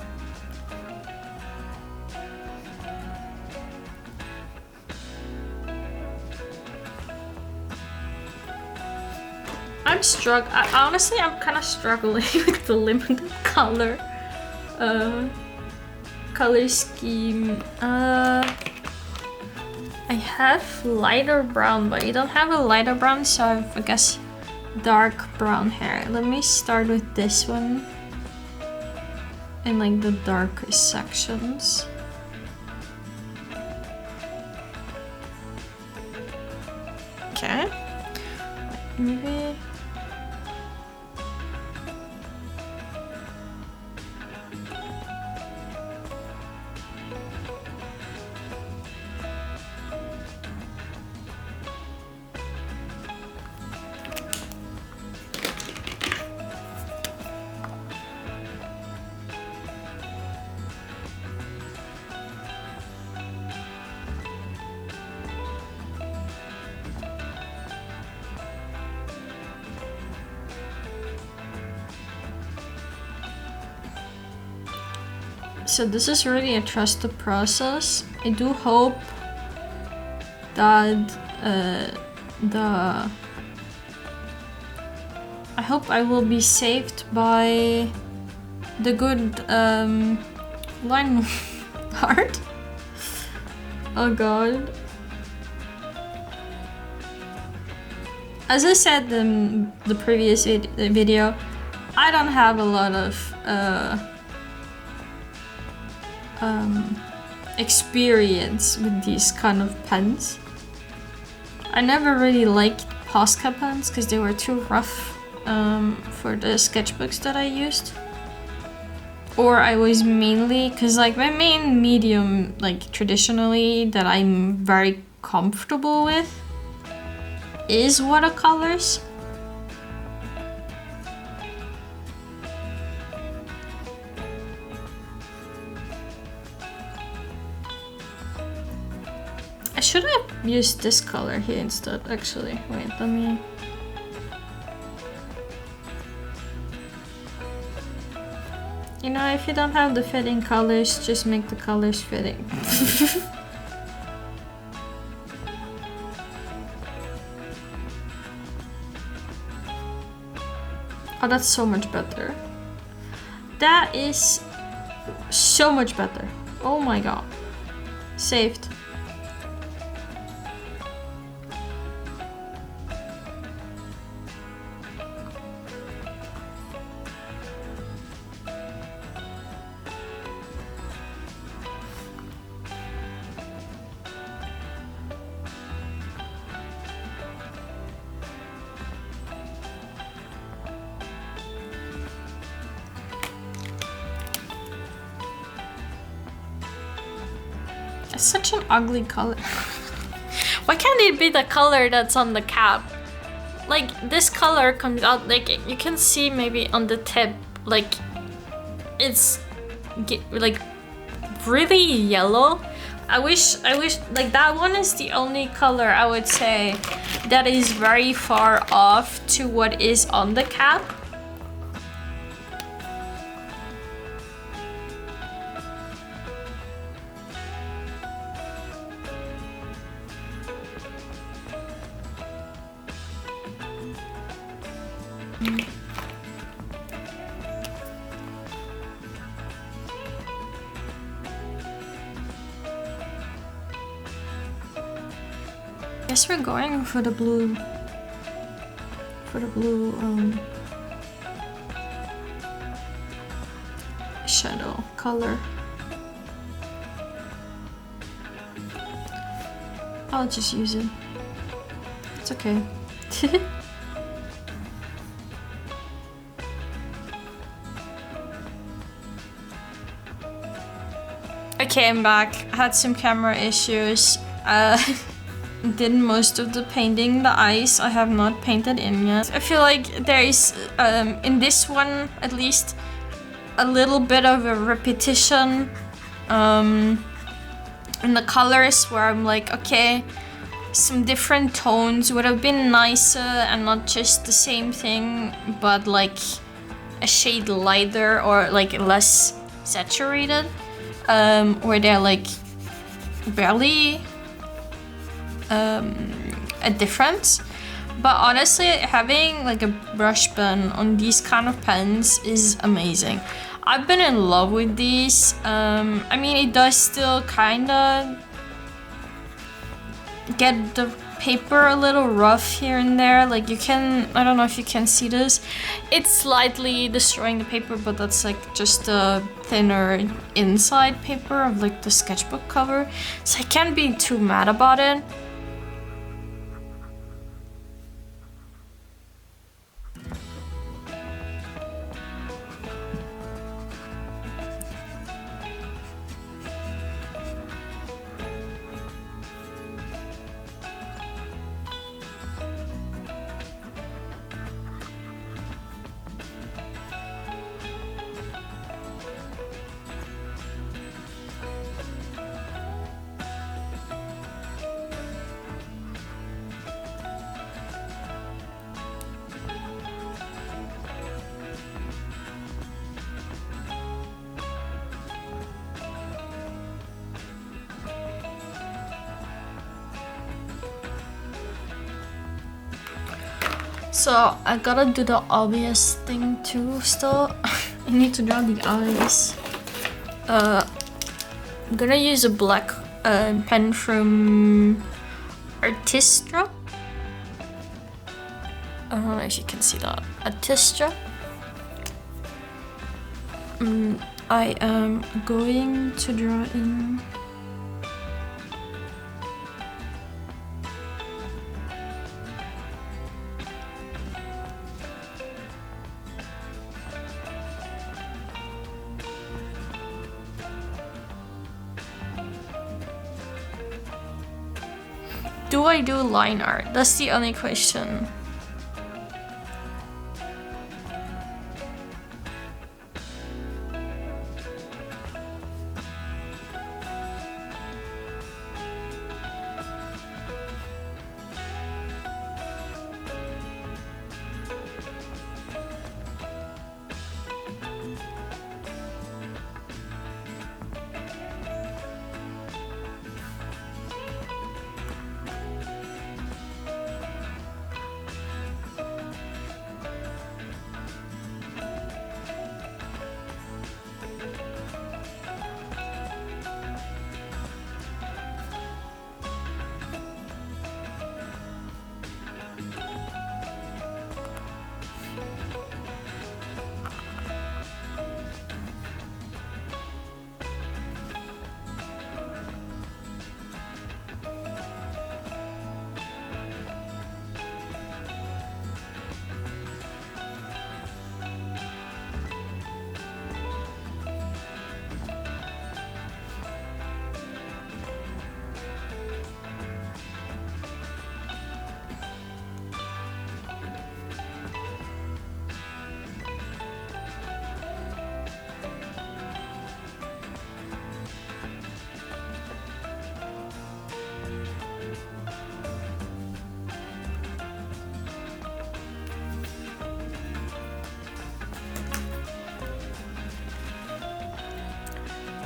Honestly, I'm kind of struggling with the limited color scheme. I have lighter brown, but you don't have a lighter brown, so I have, I guess, dark brown hair. Let me start with this one in like the darkest sections. Okay, maybe. So this is really a trusted process. I do hope that I hope I will be saved by the good line art. Oh god. As I said in the previous video, I don't have a lot of experience with these kind of pens. I never really liked Posca pens because they were too rough for the sketchbooks that I used. Or I was mainly, because like my main medium, like traditionally, that I'm very comfortable with is watercolors. I should have used this color here instead, actually. Wait, let me... You know, if you don't have the fitting colors, just make the colors fitting. Oh, that's so much better. That is so much better. Oh my god. Saved. It's such an ugly color. Why can't it be the color that's on the cap? Like, this color comes out, like, you can see maybe on the tip, like, it's like really yellow. I wish, like, that one is the only color I would say that is very far off to what is on the cap. Guess we're going for the blue. Shadow color. I'll just use it. It's okay. Okay, I'm back. I had some camera issues. Did most of the painting. The eyes I have not painted in yet. I feel like there is, in this one at least, a little bit of a repetition in the colors where I'm like, okay, some different tones would have been nicer and not just the same thing, but like a shade lighter or like less saturated, where they're like barely a difference. But honestly, having like a brush pen on these kind of pens is amazing. I've been in love with these. I mean, it does still kind of get the paper a little rough here and there. Like you can, I don't know if you can see this. It's slightly destroying the paper, but that's like just a thinner inside paper of like the sketchbook cover. So I can't be too mad about it. So I gotta do the obvious thing too still. I need to draw the eyes. I'm gonna use a black pen from Artistra. I don't know if you can see that. Artistra. I am going to draw in do I do line art? That's the only question.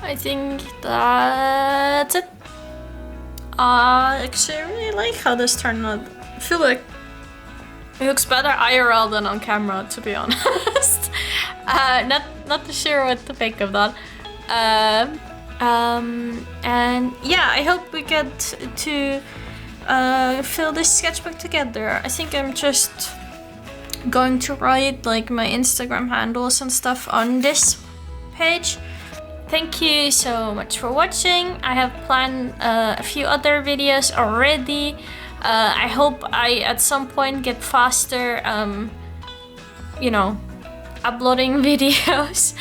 I think that's it. Actually, I really like how this turned out. I feel like It looks better IRL than on camera, to be honest. Not too sure what to think of that. And yeah, I hope we get to fill this sketchbook together. I think I'm just going to write like my Instagram handles and stuff on this page. Thank you so much for watching. I have planned a few other videos already. I hope I at some point get faster, you know, uploading videos.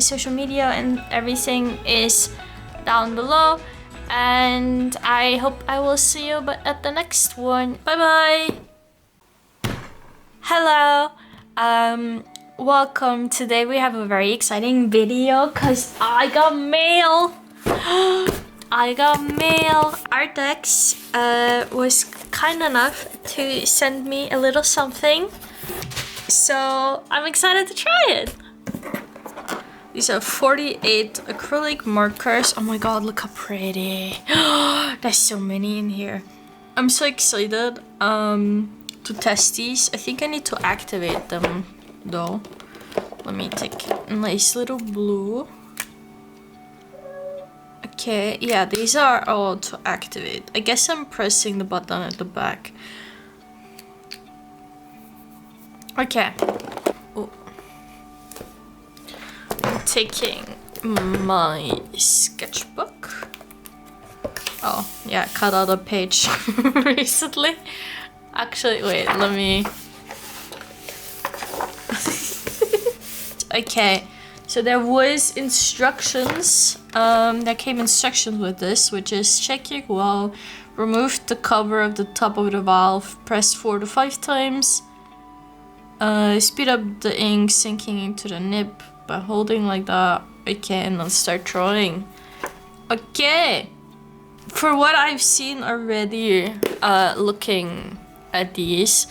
Social media and everything is down below, and I hope I will see you at the next one. Bye bye. Hello. Welcome. Today we have a very exciting video because I got mail. I got mail. Artex was kind enough to send me a little something, so I'm excited to try it. These are 48 acrylic markers. Oh my god, look how pretty. There's so many in here. I'm so excited to test these. I think I need to activate them though. Let me take a nice little blue. Okay, yeah, these are all to activate. I guess I'm pressing the button at the back. Okay. Oh. I'm taking my sketchbook. Oh, yeah, cut out a page recently. Actually, wait, let me... Okay, so there was instructions. There came instructions with this, which is check your valve, remove the cover of the top of the valve, press 4 to 5 times, speed up the ink sinking into the nib by holding like that. Okay, and then start drawing. Okay, for what I've seen already, looking at these,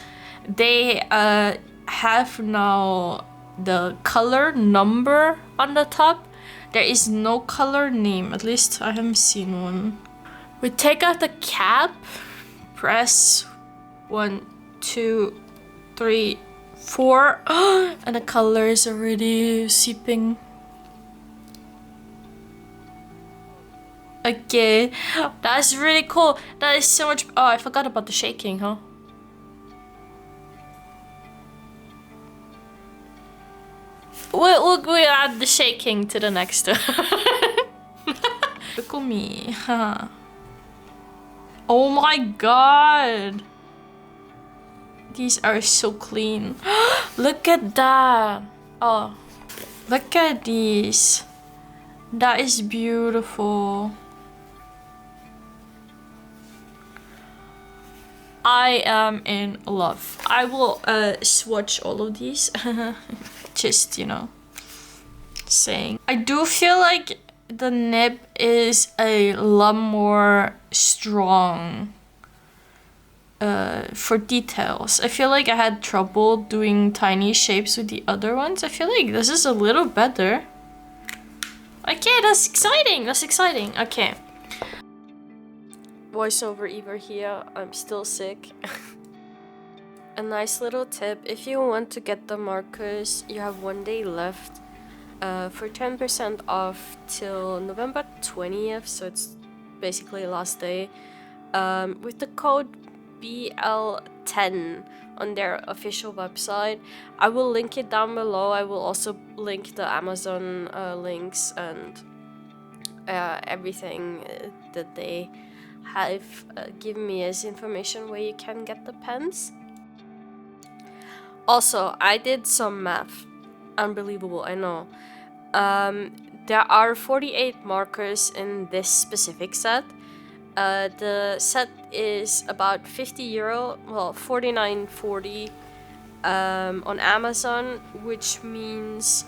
they have now the color number on the top. There is no color name, at least I haven't seen one. We take out the cap, press 1, 2, 3, 4, and the color is already seeping. Okay, that's really cool. That is so much. Oh, I forgot about the shaking, huh? We'll add the shaking to the next one. Look at me, huh? Oh my god! These are so clean. Look at that! Oh, look at these. That is beautiful. I am in love. I will swatch all of these. Just, you know, saying. I do feel like the nib is a lot more strong for details. I feel like I had trouble doing tiny shapes with the other ones. I feel like this is a little better. Okay, that's exciting. That's exciting. Okay. Voiceover Eva here. I'm still sick. A nice little tip, if you want to get the markers, you have 1 day left for 10% off till November 20th, so it's basically last day, with the code BL10 on their official website. I will link it down below. I will also link the Amazon links and everything that they have given me as information where you can get the pens. Also, I did some math. Unbelievable, I know. There are 48 markers in this specific set. The set is about €50, well, $49.40 on Amazon, which means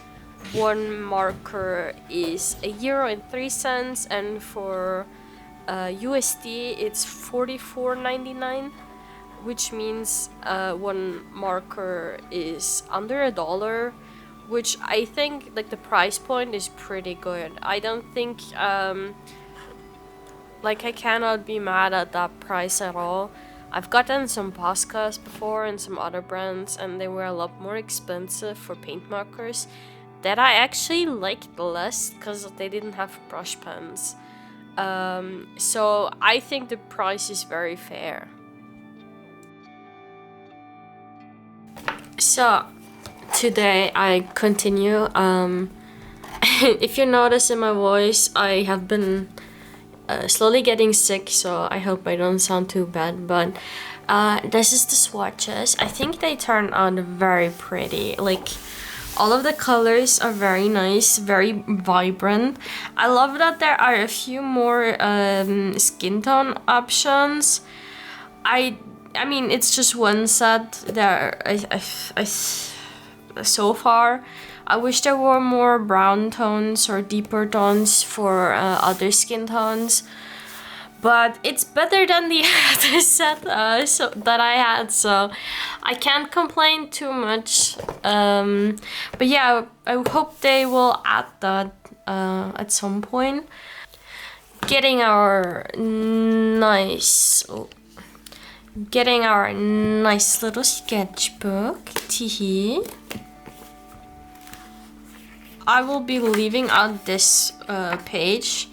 one marker is €1.03, and for USD it's $44.99. Which means one marker is under $1, which I think like the price point is pretty good. I don't think like I cannot be mad at that price at all. I've gotten some Poscas before and some other brands, and they were a lot more expensive for paint markers that I actually liked less because they didn't have brush pens. So I think the price is very fair. So today I continue. If you notice in my voice, I have been slowly getting sick, so I hope I don't sound too bad, but this is the swatches. I think they turn out very pretty. Like, all of the colors are very nice, very vibrant. I love that there are a few more skin tone options. I mean, it's just one set there. So far, I wish there were more brown tones or deeper tones for other skin tones, but it's better than the other set that I had, so I can't complain too much. But yeah, I hope they will add that at some point. Getting our nice little sketchbook, teehee. I will be leaving out this page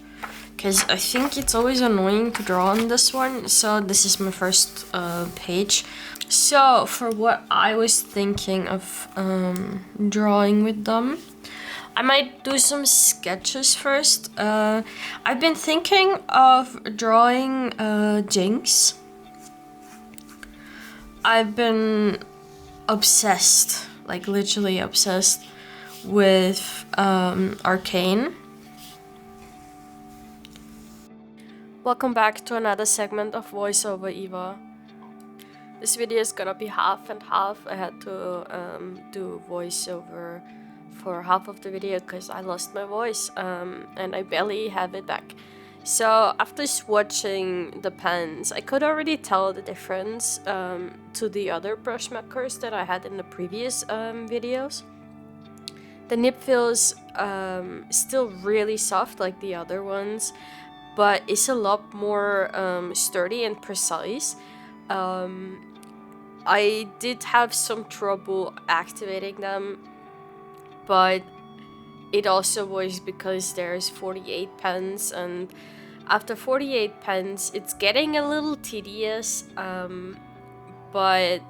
because I think it's always annoying to draw on this one, so this is my first page. So for what I was thinking of drawing with them, I might do some sketches first. I've been thinking of drawing Jinx. I've been obsessed, like literally obsessed, with Arcane. Welcome back to another segment of voiceover Eva. This video is gonna be half and half. I had to do voiceover for half of the video because I lost my voice and I barely have it back. So after swatching the pens, I could already tell the difference to the other brush markers that I had in the previous videos. The nib feels still really soft like the other ones, but it's a lot more sturdy and precise. I did have some trouble activating them, but it also was because there's 48 pens, and after 48 pens it's getting a little tedious, but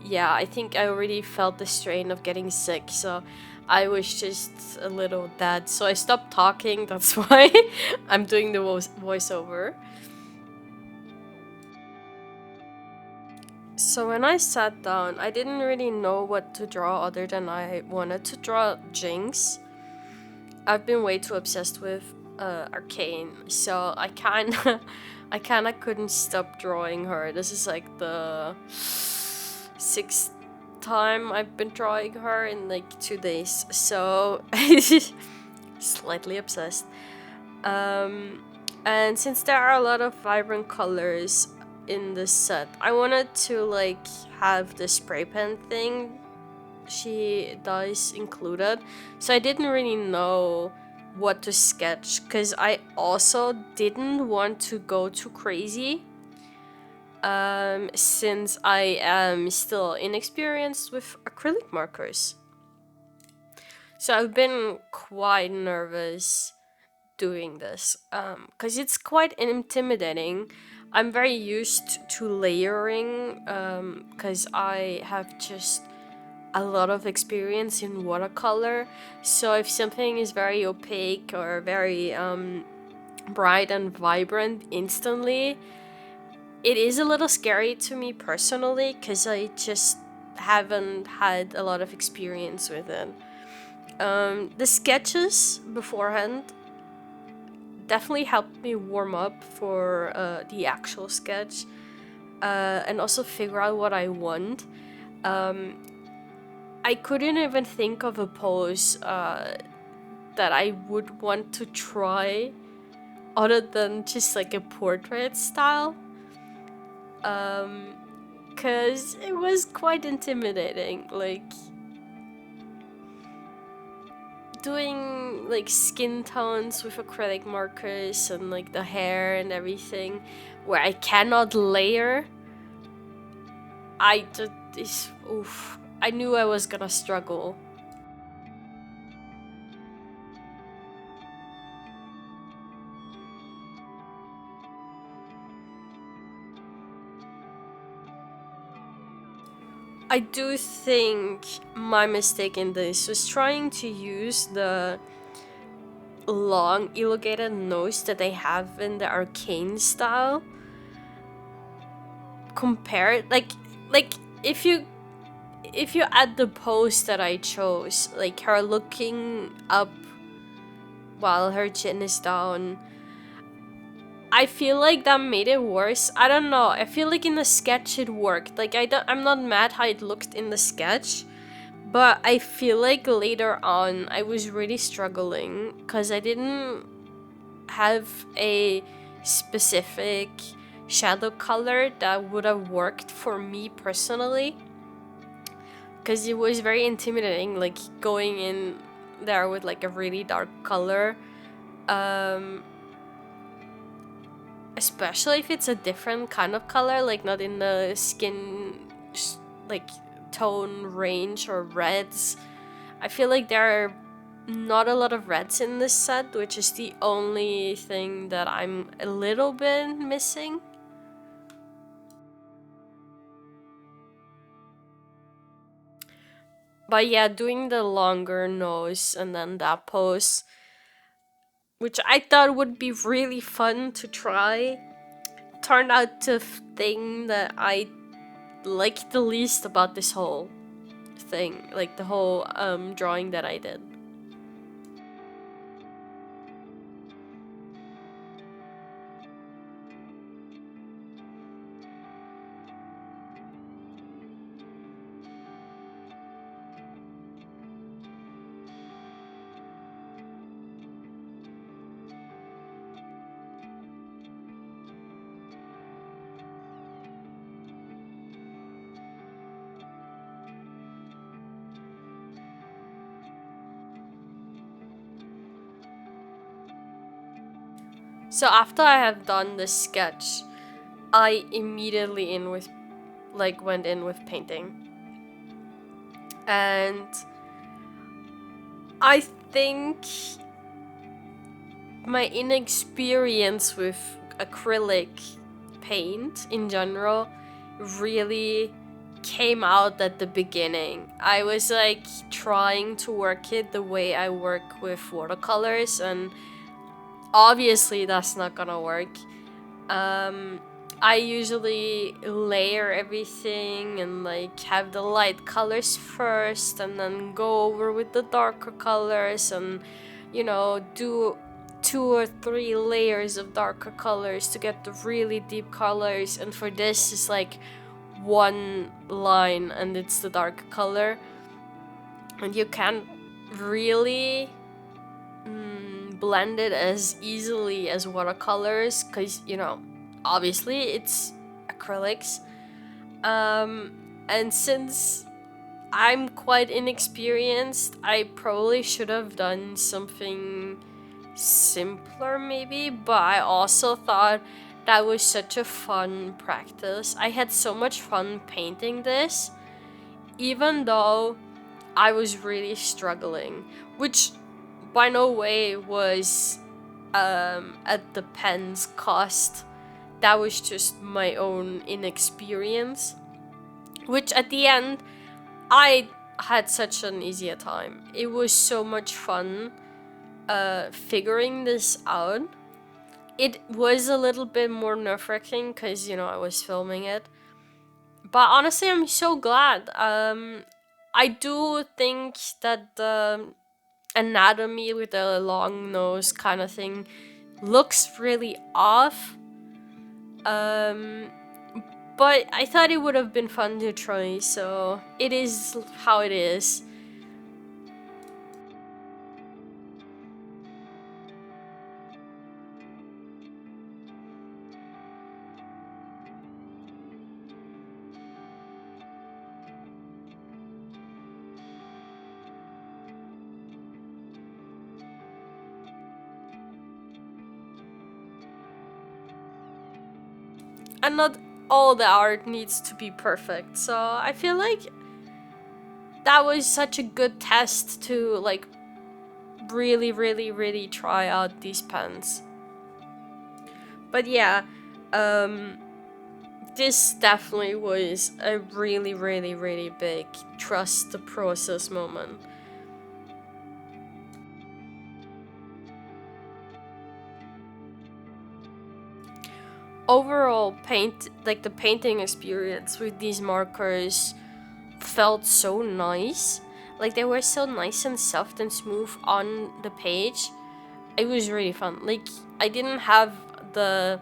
yeah, I think I already felt the strain of getting sick, so I was just a little dead, so I stopped talking. That's why I'm doing the voiceover. So when I sat down, I didn't really know what to draw other than I wanted to draw Jinx. I've been way too obsessed with Arcane, so I kinda couldn't stop drawing her. This is like the 6th time I've been drawing her in like 2 days, so slightly obsessed. And since there are a lot of vibrant colors in this set, I wanted to like have the spray pen thing she does included, so I didn't really know what to sketch because I also didn't want to go too crazy since I am still inexperienced with acrylic markers. So I've been quite nervous doing this because it's quite intimidating. I'm very used to layering because I have just a lot of experience in watercolor, so if something is very opaque or very bright and vibrant instantly, it is a little scary to me personally because I just haven't had a lot of experience with it. The sketches beforehand definitely helped me warm up for the actual sketch and also figure out what I want. I couldn't even think of a pose that I would want to try other than just like a portrait style, because it was quite intimidating, like doing like skin tones with acrylic markers and like the hair and everything where I cannot layer. I knew I was gonna struggle. I do think my mistake in this was trying to use the long elongated nose that they have in the arcane style. Compared, like if you add the pose that I chose, like her looking up while her chin is down, I feel like that made it worse. I don't know. I feel like in the sketch it worked. Like I'm not mad how it looked in the sketch, but I feel like later on I was really struggling because I didn't have a specific shadow color that would have worked for me personally. Because it was very intimidating, like going in there with like a really dark color. Um, Especially if it's a different kind of color, like not in the skin like tone range or reds. I feel like there are not a lot of reds in this set, which is the only thing that I'm a little bit missing. But yeah, doing the longer nose and then that pose, which I thought would be really fun to try, turned out to thing that I like the least about this whole thing, like the whole drawing that I did. So after I have done the sketch, I immediately went in with painting. And I think my inexperience with acrylic paint in general really came out at the beginning. I was like trying to work it the way I work with watercolors, and obviously that's not gonna work. I usually layer everything and like have the light colors first and then go over with the darker colors and do 2 or 3 layers of darker colors to get the really deep colors, and for this is like one line and it's the dark color, and you can't really blend it as easily as watercolors because obviously it's acrylics. And since I'm quite inexperienced, I probably should have done something simpler maybe, but I also thought that was such a fun practice. I had so much fun painting this, even though I was really struggling, which by no way was at the pen's cost. That was just my own inexperience, which at the end I had such an easier time. It was so much fun figuring this out. It was a little bit more nerve-wracking because I was filming it, but honestly I'm so glad. I do think that the anatomy with the long nose kind of thing looks really off. But I thought it would have been fun to try, so it is how it is. And not all the art needs to be perfect. So I feel like that was such a good test to like really try out these pens. But yeah, this definitely was a really big trust the process moment. Overall, the painting experience with these markers felt so nice. Like they were so nice and soft and smooth on the page. It was really fun. Like I didn't have the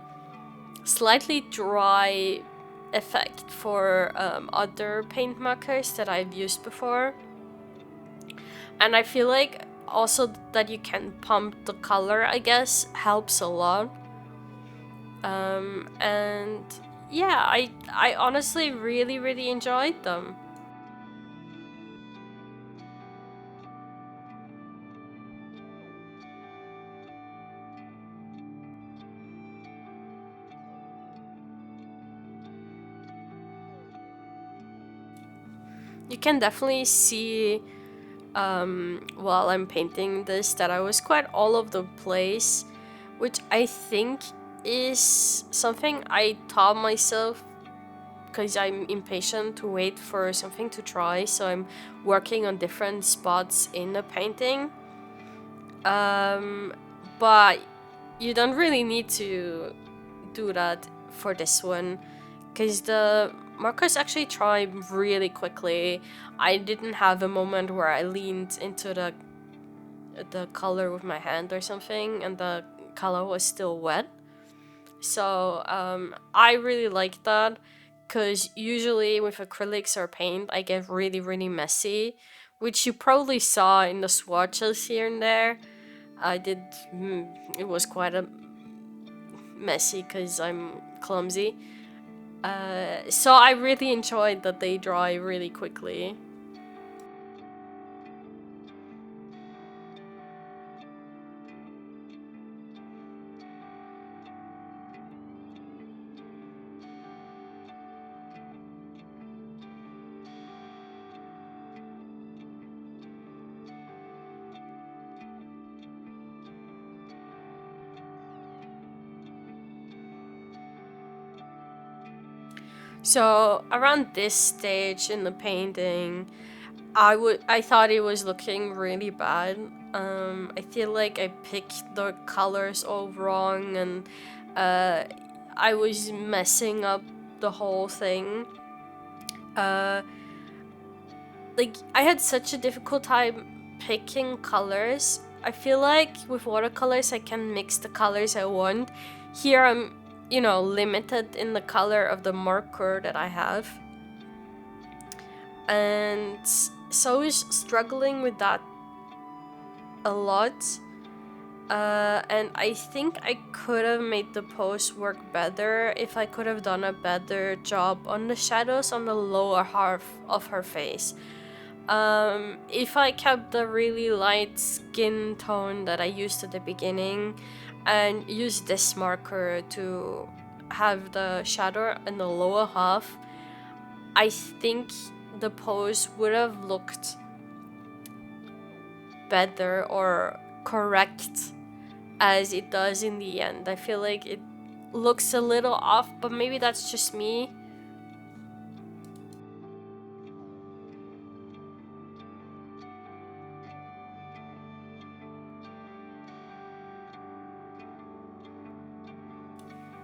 slightly dry effect for other paint markers that I've used before. And I feel like also that you can pump the color, I guess, helps a lot. And yeah, I honestly really enjoyed them. You can definitely see while I'm painting this that I was quite all over the place, which I think is something I taught myself because I'm impatient to wait for something to try, so I'm working on different spots in the painting. But you don't really need to do that for this one because the markers actually dry really quickly. I didn't have a moment where I leaned into the color with my hand or something and the color was still wet. So I really like that because usually with acrylics or paint I get really messy, which you probably saw in the swatches here and there. I did, it was quite a messy because I'm clumsy. So I really enjoyed that they dry really quickly. So around this stage in the painting, I thought it was looking really bad. I feel like I picked the colors all wrong and I was messing up the whole thing. Uh, like I had such a difficult time picking colors. I feel like with watercolors I can mix the colors I want. Here I'm, limited in the color of the marker that I have. And so I was struggling with that a lot. And I think I could have made the pose work better if I could have done a better job on the shadows on the lower half of her face. If I kept the really light skin tone that I used at the beginning and used this marker to have the shadow in the lower half, I think the pose would have looked better or correct as it does in the end. I feel like it looks a little off, but maybe that's just me.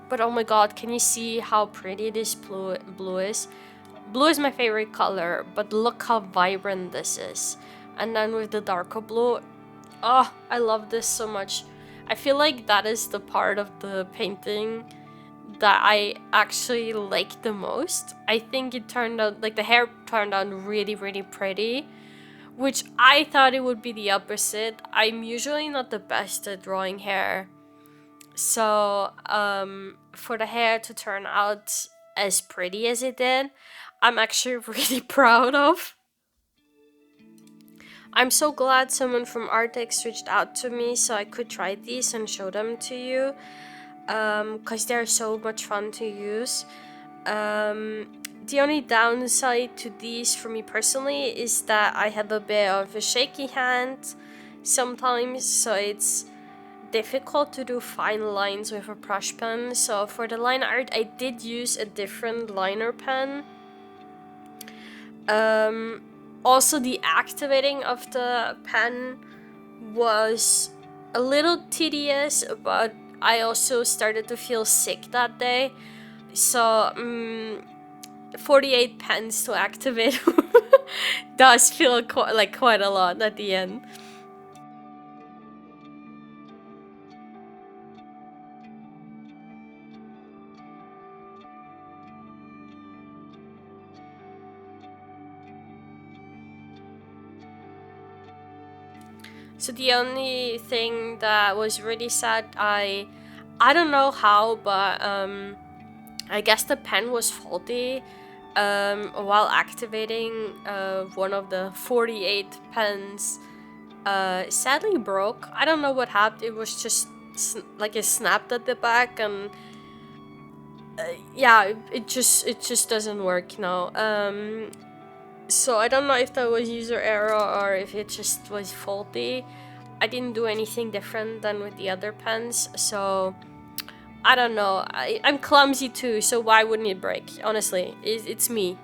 But oh my god, can you see how pretty this blue is? Blue is my favorite color, but look how vibrant this is. And then with the darker blue, oh, I love this so much. I feel like that is the part of the painting that I actually like the most. I think it turned out, like the hair turned out really pretty, which I thought it would be the opposite. I'm usually not the best at drawing hair. So, for the hair to turn out as pretty as it did, I'm actually really proud of. I'm so glad someone from Artex reached out to me so I could try these and show them to you, because they're so much fun to use. The only downside to these for me personally is that I have a bit of a shaky hand sometimes, so it's difficult to do fine lines with a brush pen. So for the line art, I did use a different liner pen. Also, the activating of the pen was a little tedious, but I also started to feel sick that day. So 48 pens to activate does feel quite a lot at the end. So the only thing that was really sad, I don't know how, but I guess the pen was faulty while activating one of the 48 pens. Sadly broke. I don't know what happened. It was just like it snapped at the back, and yeah, it just doesn't work now. So I don't know if that was user error or if it just was faulty. I didn't do anything different than with the other pens, so I don't know. I'm clumsy too, so why wouldn't it break? Honestly, it's me.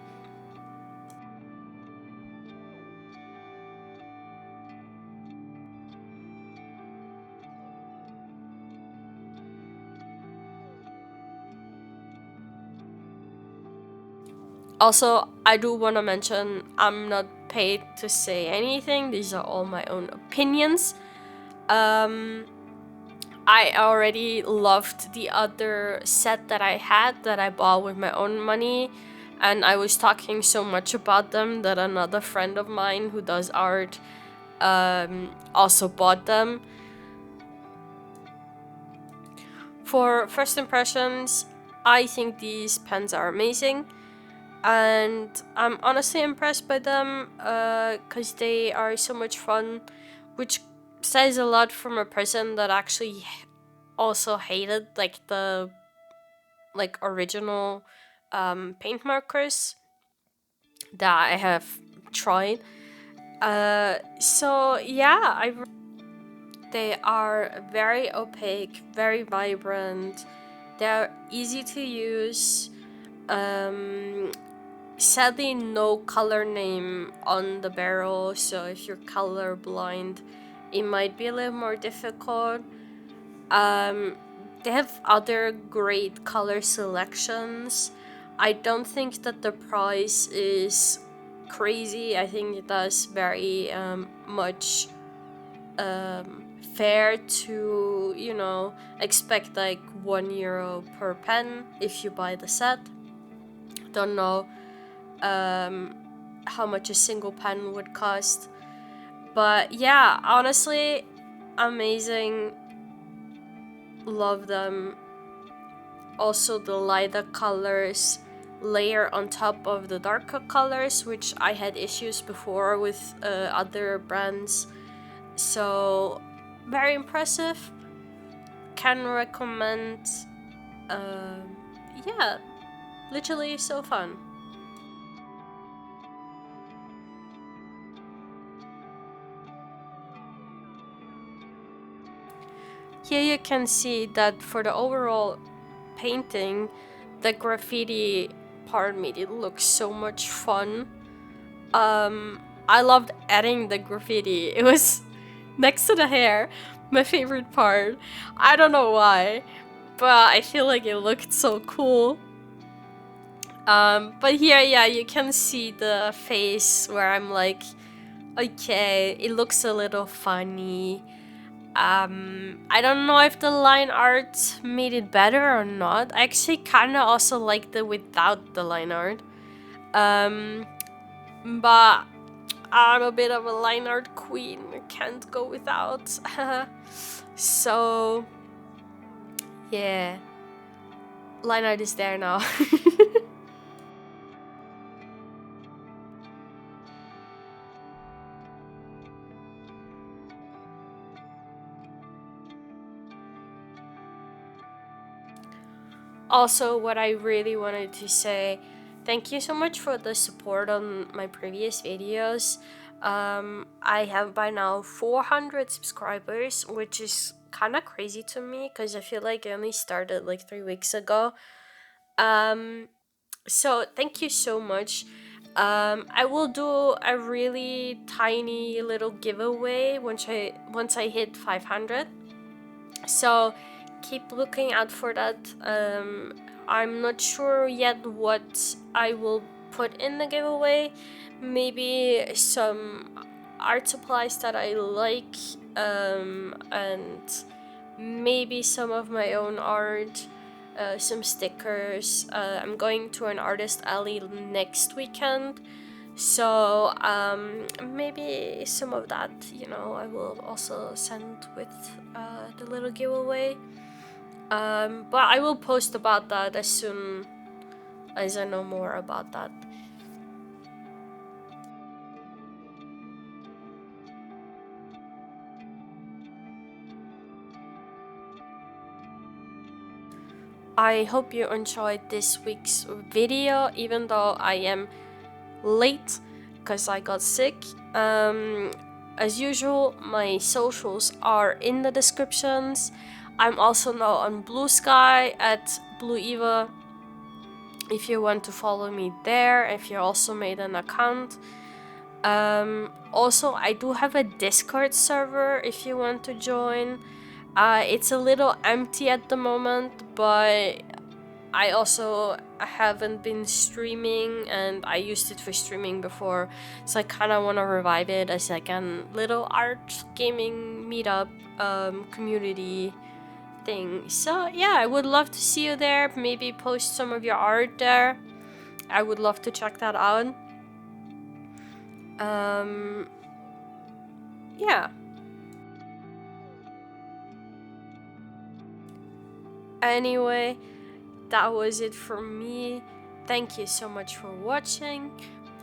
Also, I do want to mention I'm not paid to say anything. These are all my own opinions. I already loved the other set that I had that I bought with my own money, and I was talking so much about them that another friend of mine who does art also bought them. For first impressions, I think these pens are amazing, and I'm honestly impressed by them because they are so much fun, which says a lot from a person that actually also hated the original paint markers that I have tried. So yeah, they are very opaque, very vibrant. They're easy to use. Sadly, no color name on the barrel, so if you're color blind, it might be a little more difficult. They have other great color selections. I don't think that the price is crazy. I think it does very much fair to, expect like €1 per pen if you buy the set. Don't know how much a single pen would cost. But yeah, honestly, amazing. Love them. Also, the lighter colors layer on top of the darker colors, which I had issues before with other brands. So, very impressive. Can recommend. Yeah, literally so fun. Here you can see that for the overall painting, the graffiti part made it look so much fun. I loved adding the graffiti. It was next to the hair, my favorite part. I don't know why, but I feel like it looked so cool. But here, yeah, you can see the face where I'm like, okay, it looks a little funny. I don't know if the line art made it better or not. I actually kind of also liked it without the line art. But I'm a bit of a line art queen. I can't go without. So, yeah. Line art is there now. Also, what I really wanted to say, thank you so much for the support on my previous videos. I have by now 400 subscribers, which is kind of crazy to me because I feel like I only started like 3 weeks ago. So thank you so much. I will do a really tiny little giveaway once I hit 500. So keep looking out for that. I'm not sure yet what I will put in the giveaway. Maybe some art supplies that I like, and maybe some of my own art, some stickers. I'm going to an artist alley next weekend, so maybe some of that, I will also send with the little giveaway. But I will post about that as soon as I know more about that. I hope you enjoyed this week's video, even though I am late because I got sick. As usual, my socials are in the descriptions. I'm also now on Blue Sky at Blue Eva, if you want to follow me there, if you also made an account. Also, I do have a Discord server if you want to join. It's a little empty at the moment, but I also haven't been streaming, and I used it for streaming before, so I kind of want to revive it as like a little art gaming meetup community thing. So yeah, I would love to see you there. Maybe post some of your art there. I would love to check that out. Yeah. Anyway, that was it for me. Thank you so much for watching.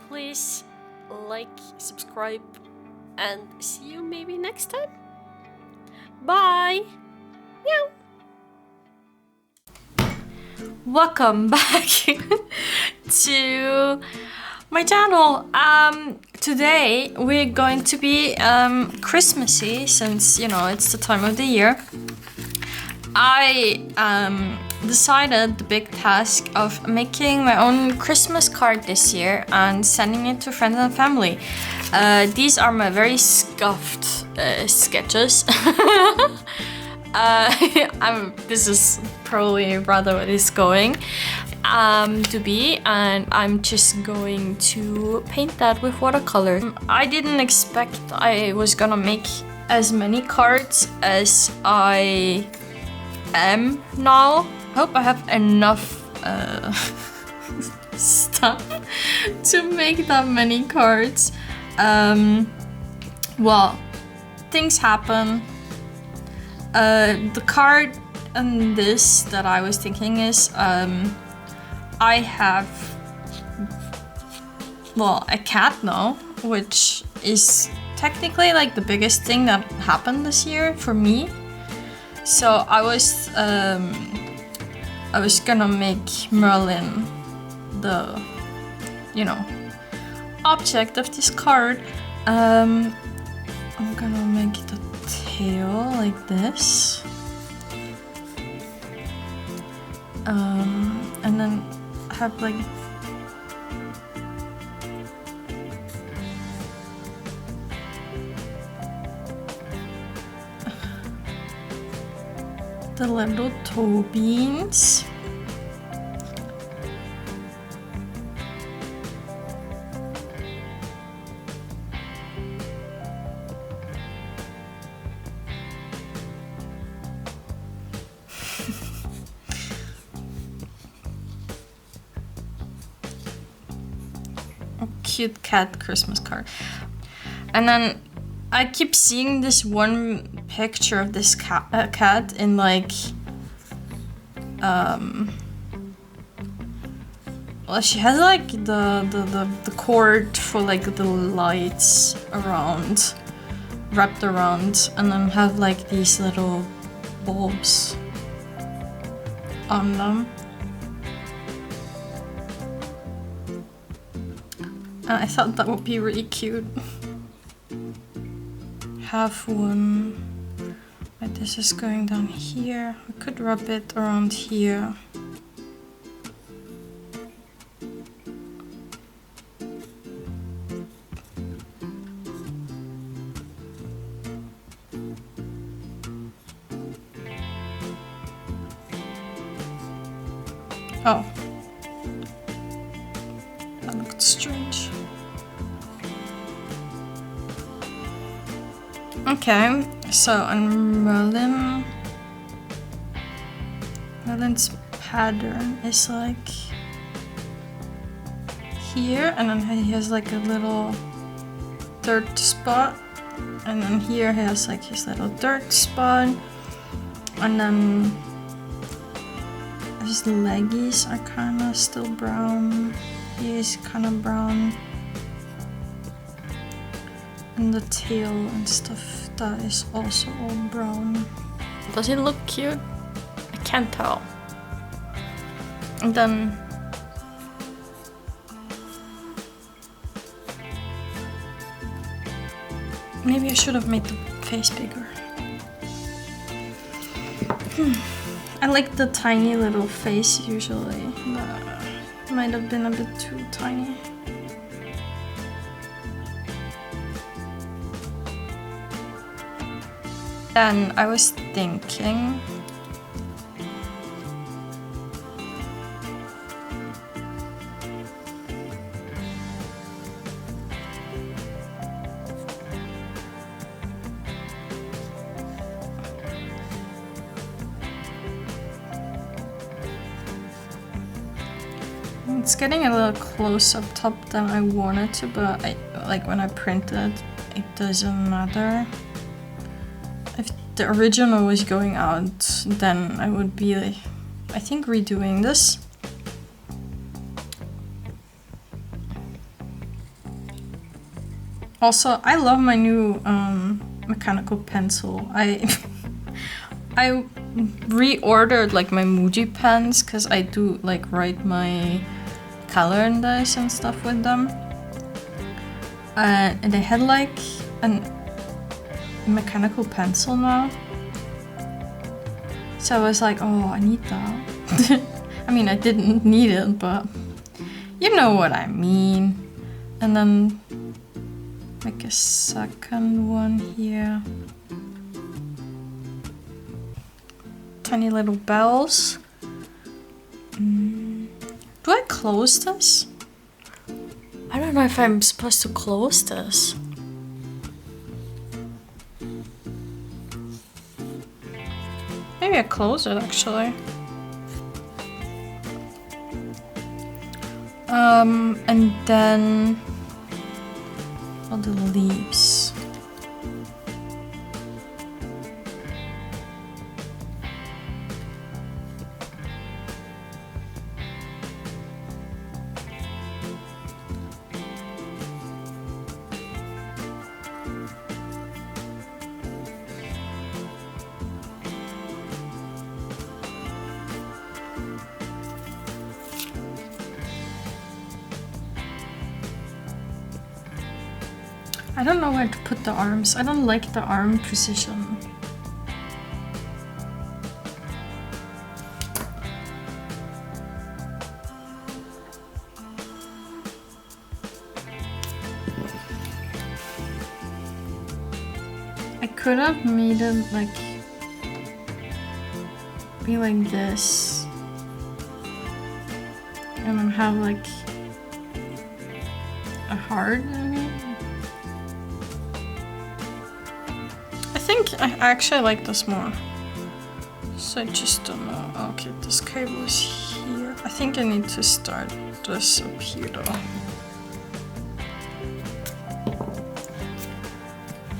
Please like, subscribe, and see you maybe next time. Bye. Meow. Welcome back to my channel. Today we're going to be Christmassy, since it's the time of the year. I decided the big task of making my own Christmas card this year and sending it to friends and family. These are my very scuffed sketches. This is probably rather what it's going to be, and I'm just going to paint that with watercolor. I didn't expect I was gonna make as many cards as I am now. I hope I have enough stuff to make that many cards. Well, things happen. The card and this that I was thinking is I have, well, a cat now, which is technically like the biggest thing that happened this year for me. So I was gonna make Merlin the, object of this card. I'm gonna make the tail like this. And then have like the little toe beans. A cute cat Christmas card. And then I keep seeing this one picture of this cat in like well, she has like the cord for like the lights around, wrapped around, and then have like these little bulbs on them. I thought that would be really cute. Have one. But this is going down here. I could rub it around here. Oh. That looked strange. Okay, so on Merlin's pattern is like here, and then he has like a little dirt spot, and then here he has like his little dirt spot, and then his leggies are kind of still brown. He is kind of brown. And the tail and stuff, that is also all brown. Does it look cute? I can't tell. And then maybe I should have made the face bigger. I like the tiny little face usually, but it might have been a bit too tiny. Then I was thinking it's getting a little close up top than I wanted to, but like when I printed, it doesn't matter. If the original was going out, then I would be, I think, redoing this. Also, I love my new mechanical pencil. I reordered like my Muji pens because I do like write my calendars and stuff with them. And they had like an mechanical pencil now, so I was like, oh, I need that. I mean, I didn't need it, but you know what I mean. And then make a second one here. Tiny little bells. Do I close this? I don't know if I'm supposed to close this. Maybe I close it actually. And then all the leaves. I don't know where to put the arms. I don't like the arm position. I could have made it like be like this, and then have like a heart in it. I think I actually like this more. So I just don't know. Okay, this cable is here. I think I need to start this up here though.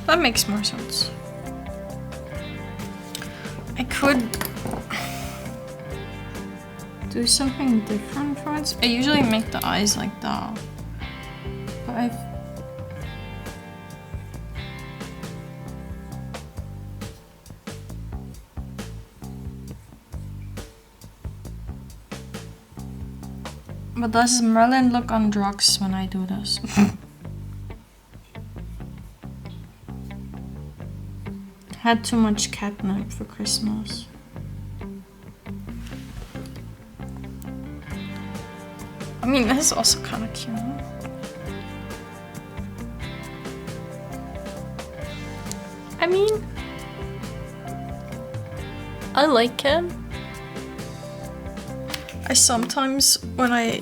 That makes more sense. I could do something different for it. I usually make the eyes like that, but But does Merlin look on drugs when I do this? Had too much catnip for Christmas. I mean, this is also kind of cute. I mean, I like it. I sometimes, when I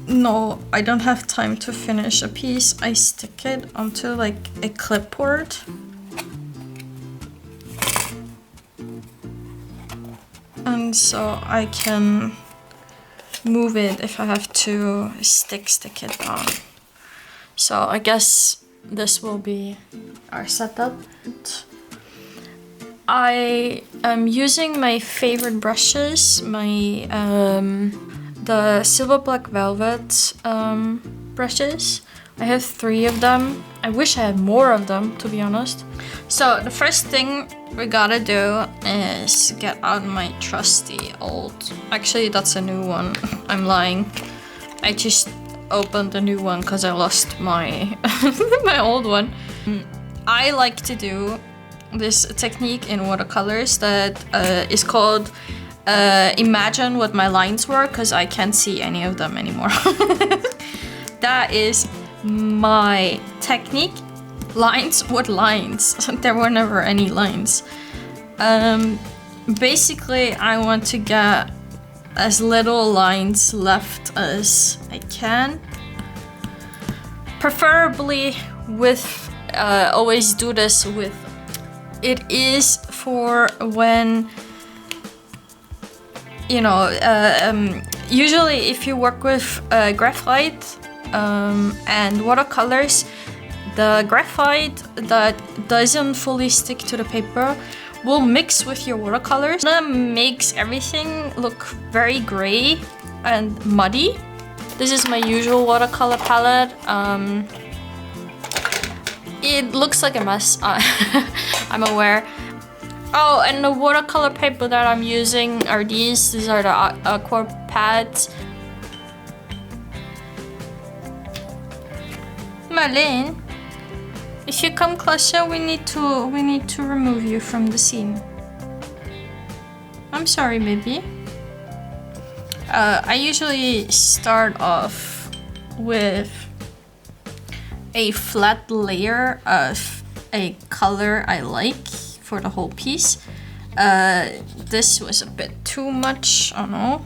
know I don't have time to finish a piece, I stick it onto like a clipboard. And so I can move it if I have to stick it on. So I guess this will be our setup. I am using my favorite brushes, my the Silver Black Velvet brushes. I have 3 of them. I wish I had more of them, to be honest. So the first thing we gotta do is get out my trusty old... Actually, that's a new one. I'm lying. I just opened a new one because I lost my my old one. I like to do this technique in watercolors that is called imagine what my lines were, because I can't see any of them anymore. That is my technique. Lines? What lines? There were never any lines. Basically, I want to get as little lines left as I can. Preferably with, always do this with, it is for when, you know, usually if you work with graphite and watercolors, the graphite that doesn't fully stick to the paper will mix with your watercolors. That makes everything look very gray and muddy. This is my usual watercolor palette. It looks like a mess, I'm aware. Oh, and the watercolor paper that I'm using are these. These are the aqua pads. Marlene, if you come closer, we need to remove you from the scene. I'm sorry, baby. I usually start off with a flat layer of a color I like for the whole piece. This was a bit too much, I don't know.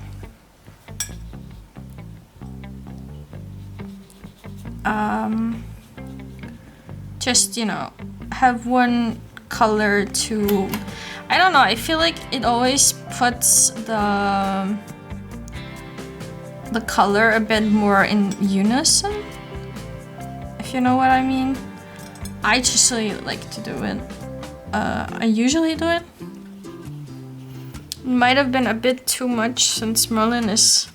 Just, you know, have one color to, I don't know, I feel like it always puts the color a bit more in unison, if you know what I mean. I just really like to do it. I usually do it. Might have been a bit too much since Merlin is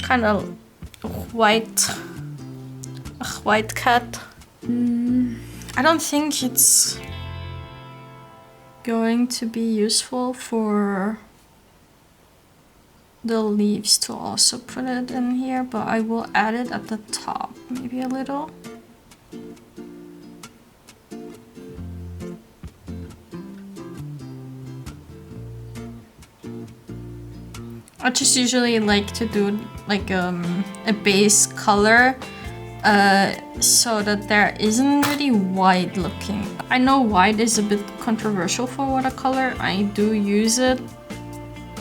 kind of white, a white cat. I don't think it's going to be useful for the leaves to also put it in here, but I will add it at the top, maybe a little. I just usually like to do like a base color so that there isn't really white looking. I know white is a bit controversial for watercolor. I do use it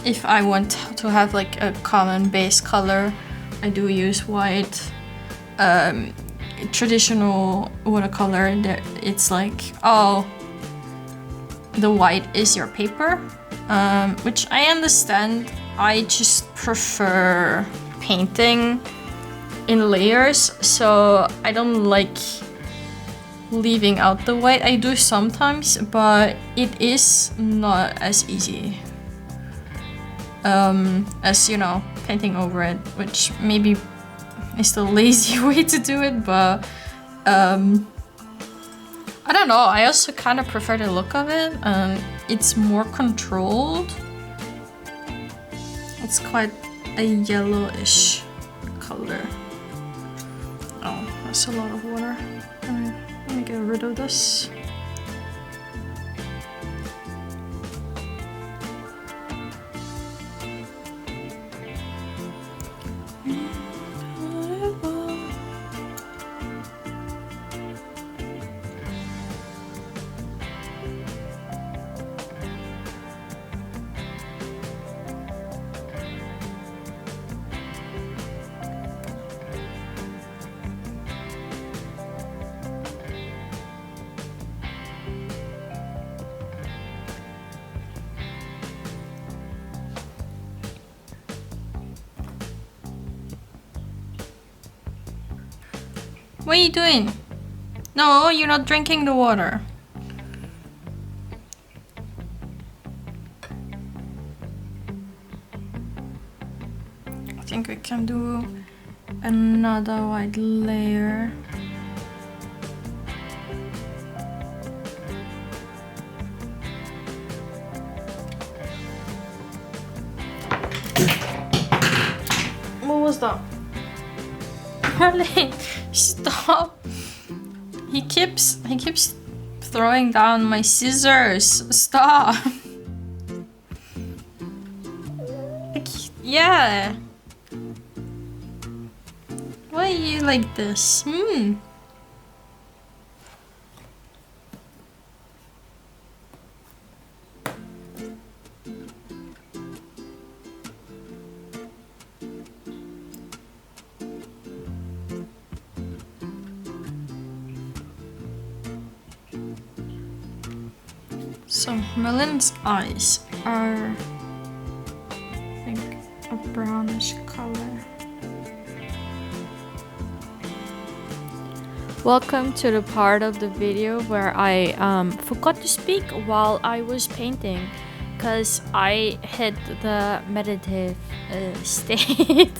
if I want to have like a common base color. I do use white. Traditional watercolor, it's like, oh, the white is your paper, which I understand. I just prefer painting in layers, so I don't like leaving out the white. I do sometimes, but it is not as easy as, you know, painting over it, which maybe is the lazy way to do it, but I don't know. I also kind of prefer the look of it. It's more controlled. It's quite a yellowish color. Oh, that's a lot of water. Let me get rid of this. What are you doing? No, you're not drinking the water. I think we can do another white layer. What was that? Harley, stop! He keeps throwing down my scissors. Stop! Yeah. Why are you like this? So Merlin's eyes are, I think, a brownish color. Welcome to the part of the video where I forgot to speak while I was painting because I hit the meditative state.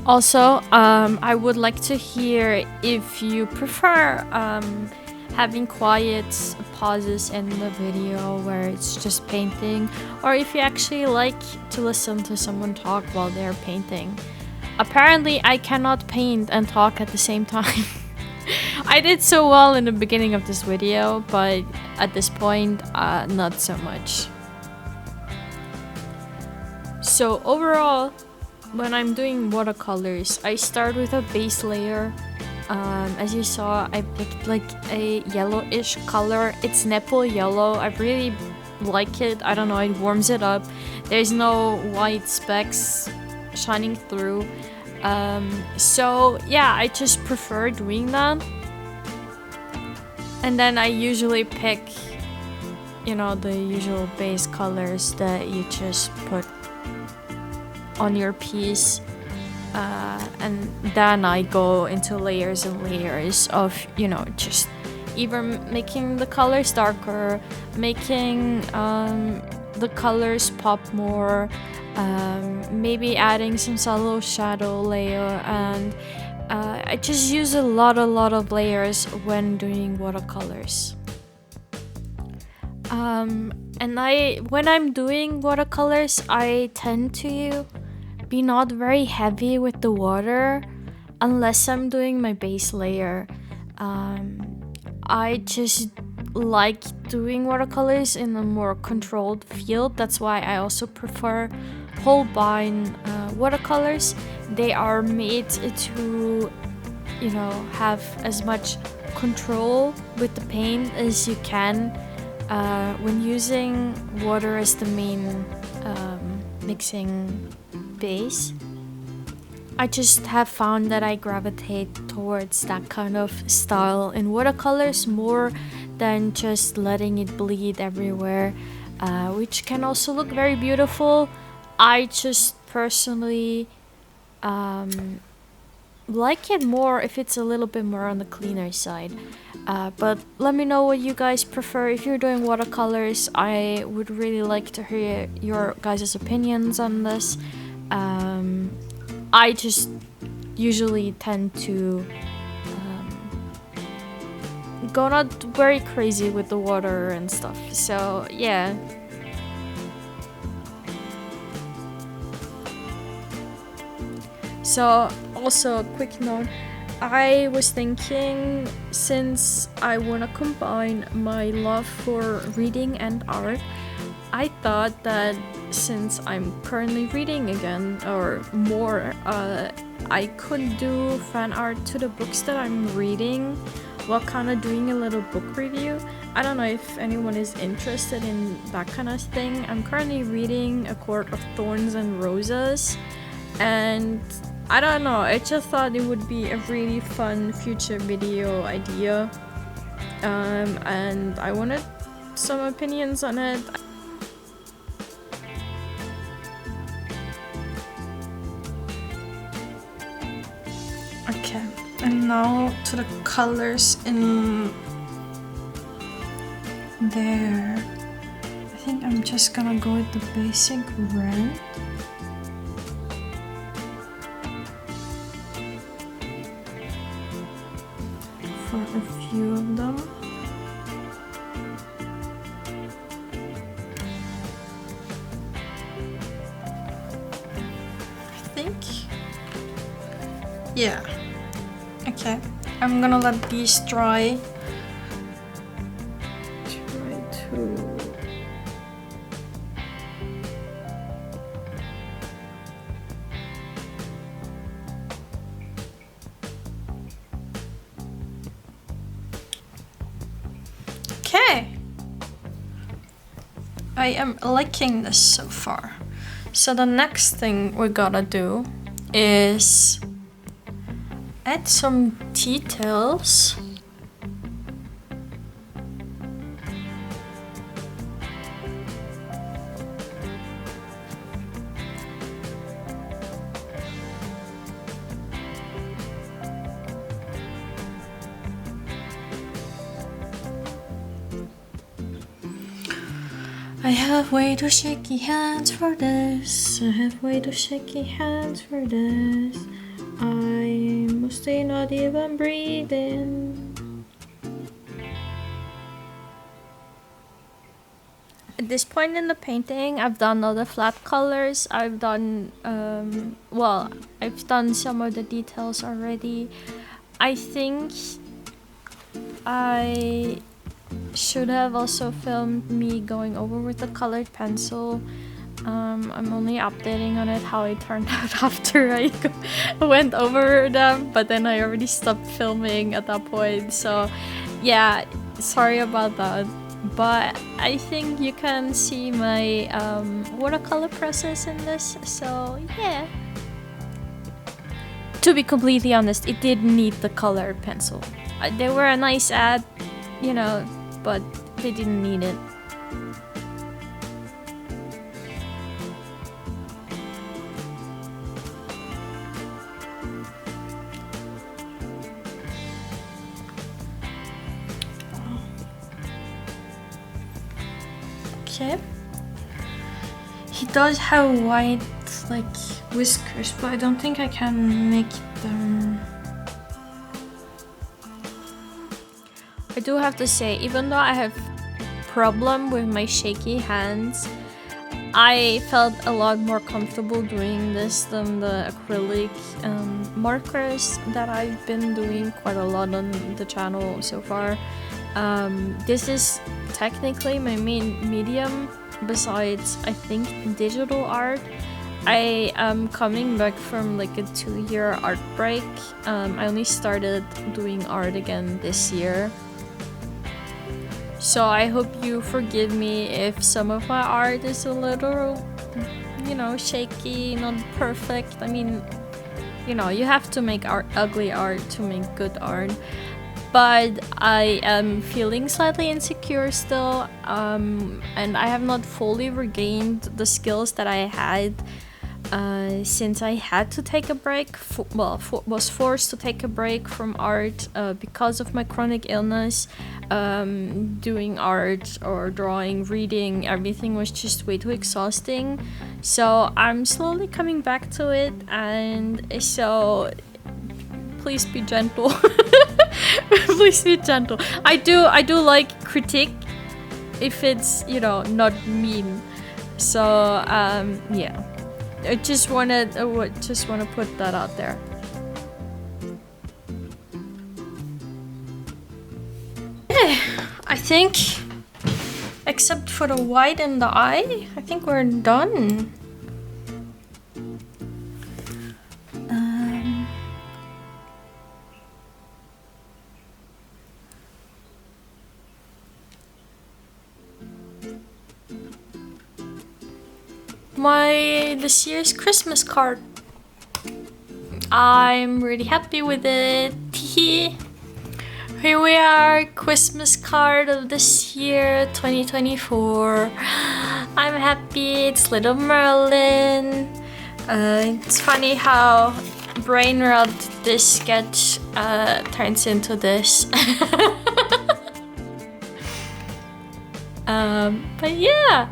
Also, I would like to hear if you prefer having quiet pauses in the video where it's just painting, or if you actually like to listen to someone talk while they're painting. Apparently, I cannot paint and talk at the same time. I did so well in the beginning of this video, but at this point, not so much. So overall, when I'm doing watercolors, I start with a base layer. As you saw, I picked like a yellowish color. It's Nepal yellow. I really like it. I don't know, it warms it up. There's no white specks shining through. So yeah, I just prefer doing that. And then I usually pick, you know, the usual base colors that you just put on your piece. And then I go into layers and layers of, you know, just either making the colors darker, making the colors pop more, maybe adding some subtle shadow layer, and I just use a lot of layers when doing watercolors. And when I'm doing watercolors, I tend to be not very heavy with the water unless I'm doing my base layer. I just like doing watercolors in a more controlled field. That's why I also prefer Holbein watercolors. They are made to, you know, have as much control with the paint as you can when using water as the main mixing base. I just have found that I gravitate towards that kind of style in watercolors more than just letting it bleed everywhere, which can also look very beautiful. I just personally like it more if it's a little bit more on the cleaner side. But let me know what you guys prefer if you're doing watercolors. I would really like to hear your guys' opinions on this. I just usually tend to go not very crazy with the water and stuff. So yeah. So also a quick note, I was thinking, since I want to combine my love for reading and art, I thought that since I'm currently reading again or more, I could do fan art to the books that I'm reading while kind of doing a little book review. I don't know if anyone is interested in that kind of thing. I'm currently reading A Court of Thorns and Roses, and I don't know, I just thought it would be a really fun future video idea, and I wanted some opinions on it. Okay, and now to the colors in there. I think I'm just gonna go with the basic red. For a few of them. I think. Yeah. Okay. I'm gonna let these dry. Try to. Okay. I am liking this so far. So the next thing we gotta do is add some details. I have way too shaky hands for this. I have way too shaky hands for this. I'm mostly not even breathing. At this point in the painting, I've done all the flat colors. I've done, I've done some of the details already. I think I should have also filmed me going over with the colored pencil. I'm only updating on it how it turned out after I went over them, but then I already stopped filming at that point, so yeah, sorry about that. But I think you can see my watercolor process in this, so yeah. To be completely honest, it did need the colored pencil. They were a nice ad, you know, but they didn't need it. Okay. He does have white, like, whiskers, but I don't think I can make them. I do have to say, even though I have problem with my shaky hands, I felt a lot more comfortable doing this than the acrylic markers that I've been doing quite a lot on the channel so far. This is technically my main medium besides, I think, digital art. I am coming back from like a 2-year art break. I only started doing art again this year. So I hope you forgive me if some of my art is a little, you know, shaky, not perfect. I mean, you know, you have to make ugly art to make good art. But I am feeling slightly insecure still, and I have not fully regained the skills that I had since I had to take a break, was forced to take a break from art because of my chronic illness. Doing art or drawing, reading, everything was just way too exhausting. So I'm slowly coming back to it, and so please be gentle. Please be gentle. I do like critique if it's, you know, not mean. So yeah. I just wanna put that out there. I think, except for the white in the eye, I think we're done. This year's Christmas card. I'm really happy with it. Here we are, Christmas card of this year, 2024. I'm happy. It's little Merlin. It's funny how brain rot this sketch turns into this. But yeah.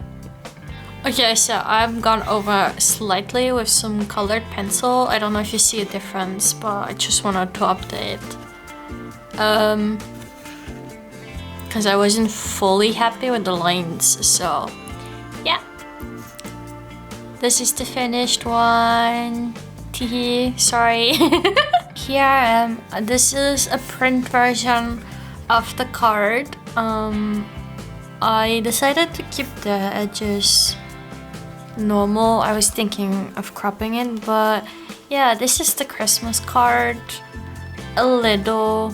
Okay, so I've gone over slightly with some colored pencil. I don't know if you see a difference, but I just wanted to update. Because I wasn't fully happy with the lines, so yeah. This is the finished one. Teehee, sorry. Here I am. This is a print version of the card. I decided to keep the edges normal. I was thinking of cropping it, but yeah, this is the Christmas card. A little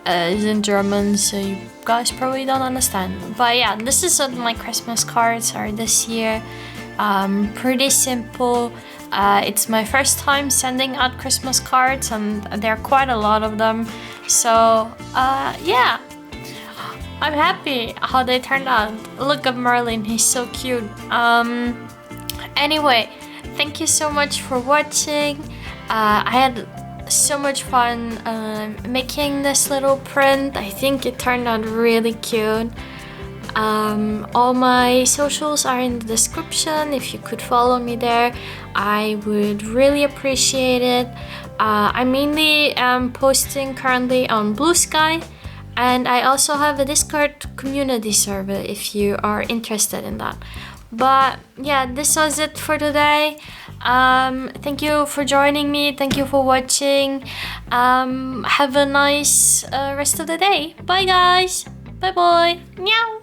is in German, so you guys probably don't understand. But yeah, this is what my Christmas cards are this year. Pretty simple. It's my first time sending out Christmas cards, and there are quite a lot of them. So yeah, I'm happy how they turned out. Look at Merlin, he's so cute. Anyway, thank you so much for watching. I had so much fun making this little print. I think it turned out really cute. All my socials are in the description. If you could follow me there, I would really appreciate it. I mainly am posting currently on Blue Sky, and I also have a Discord community server if you are interested in that. But yeah, this was it for today. Thank you for joining me. Thank you for watching. Have a nice rest of the day. Bye guys. Bye bye. Meow.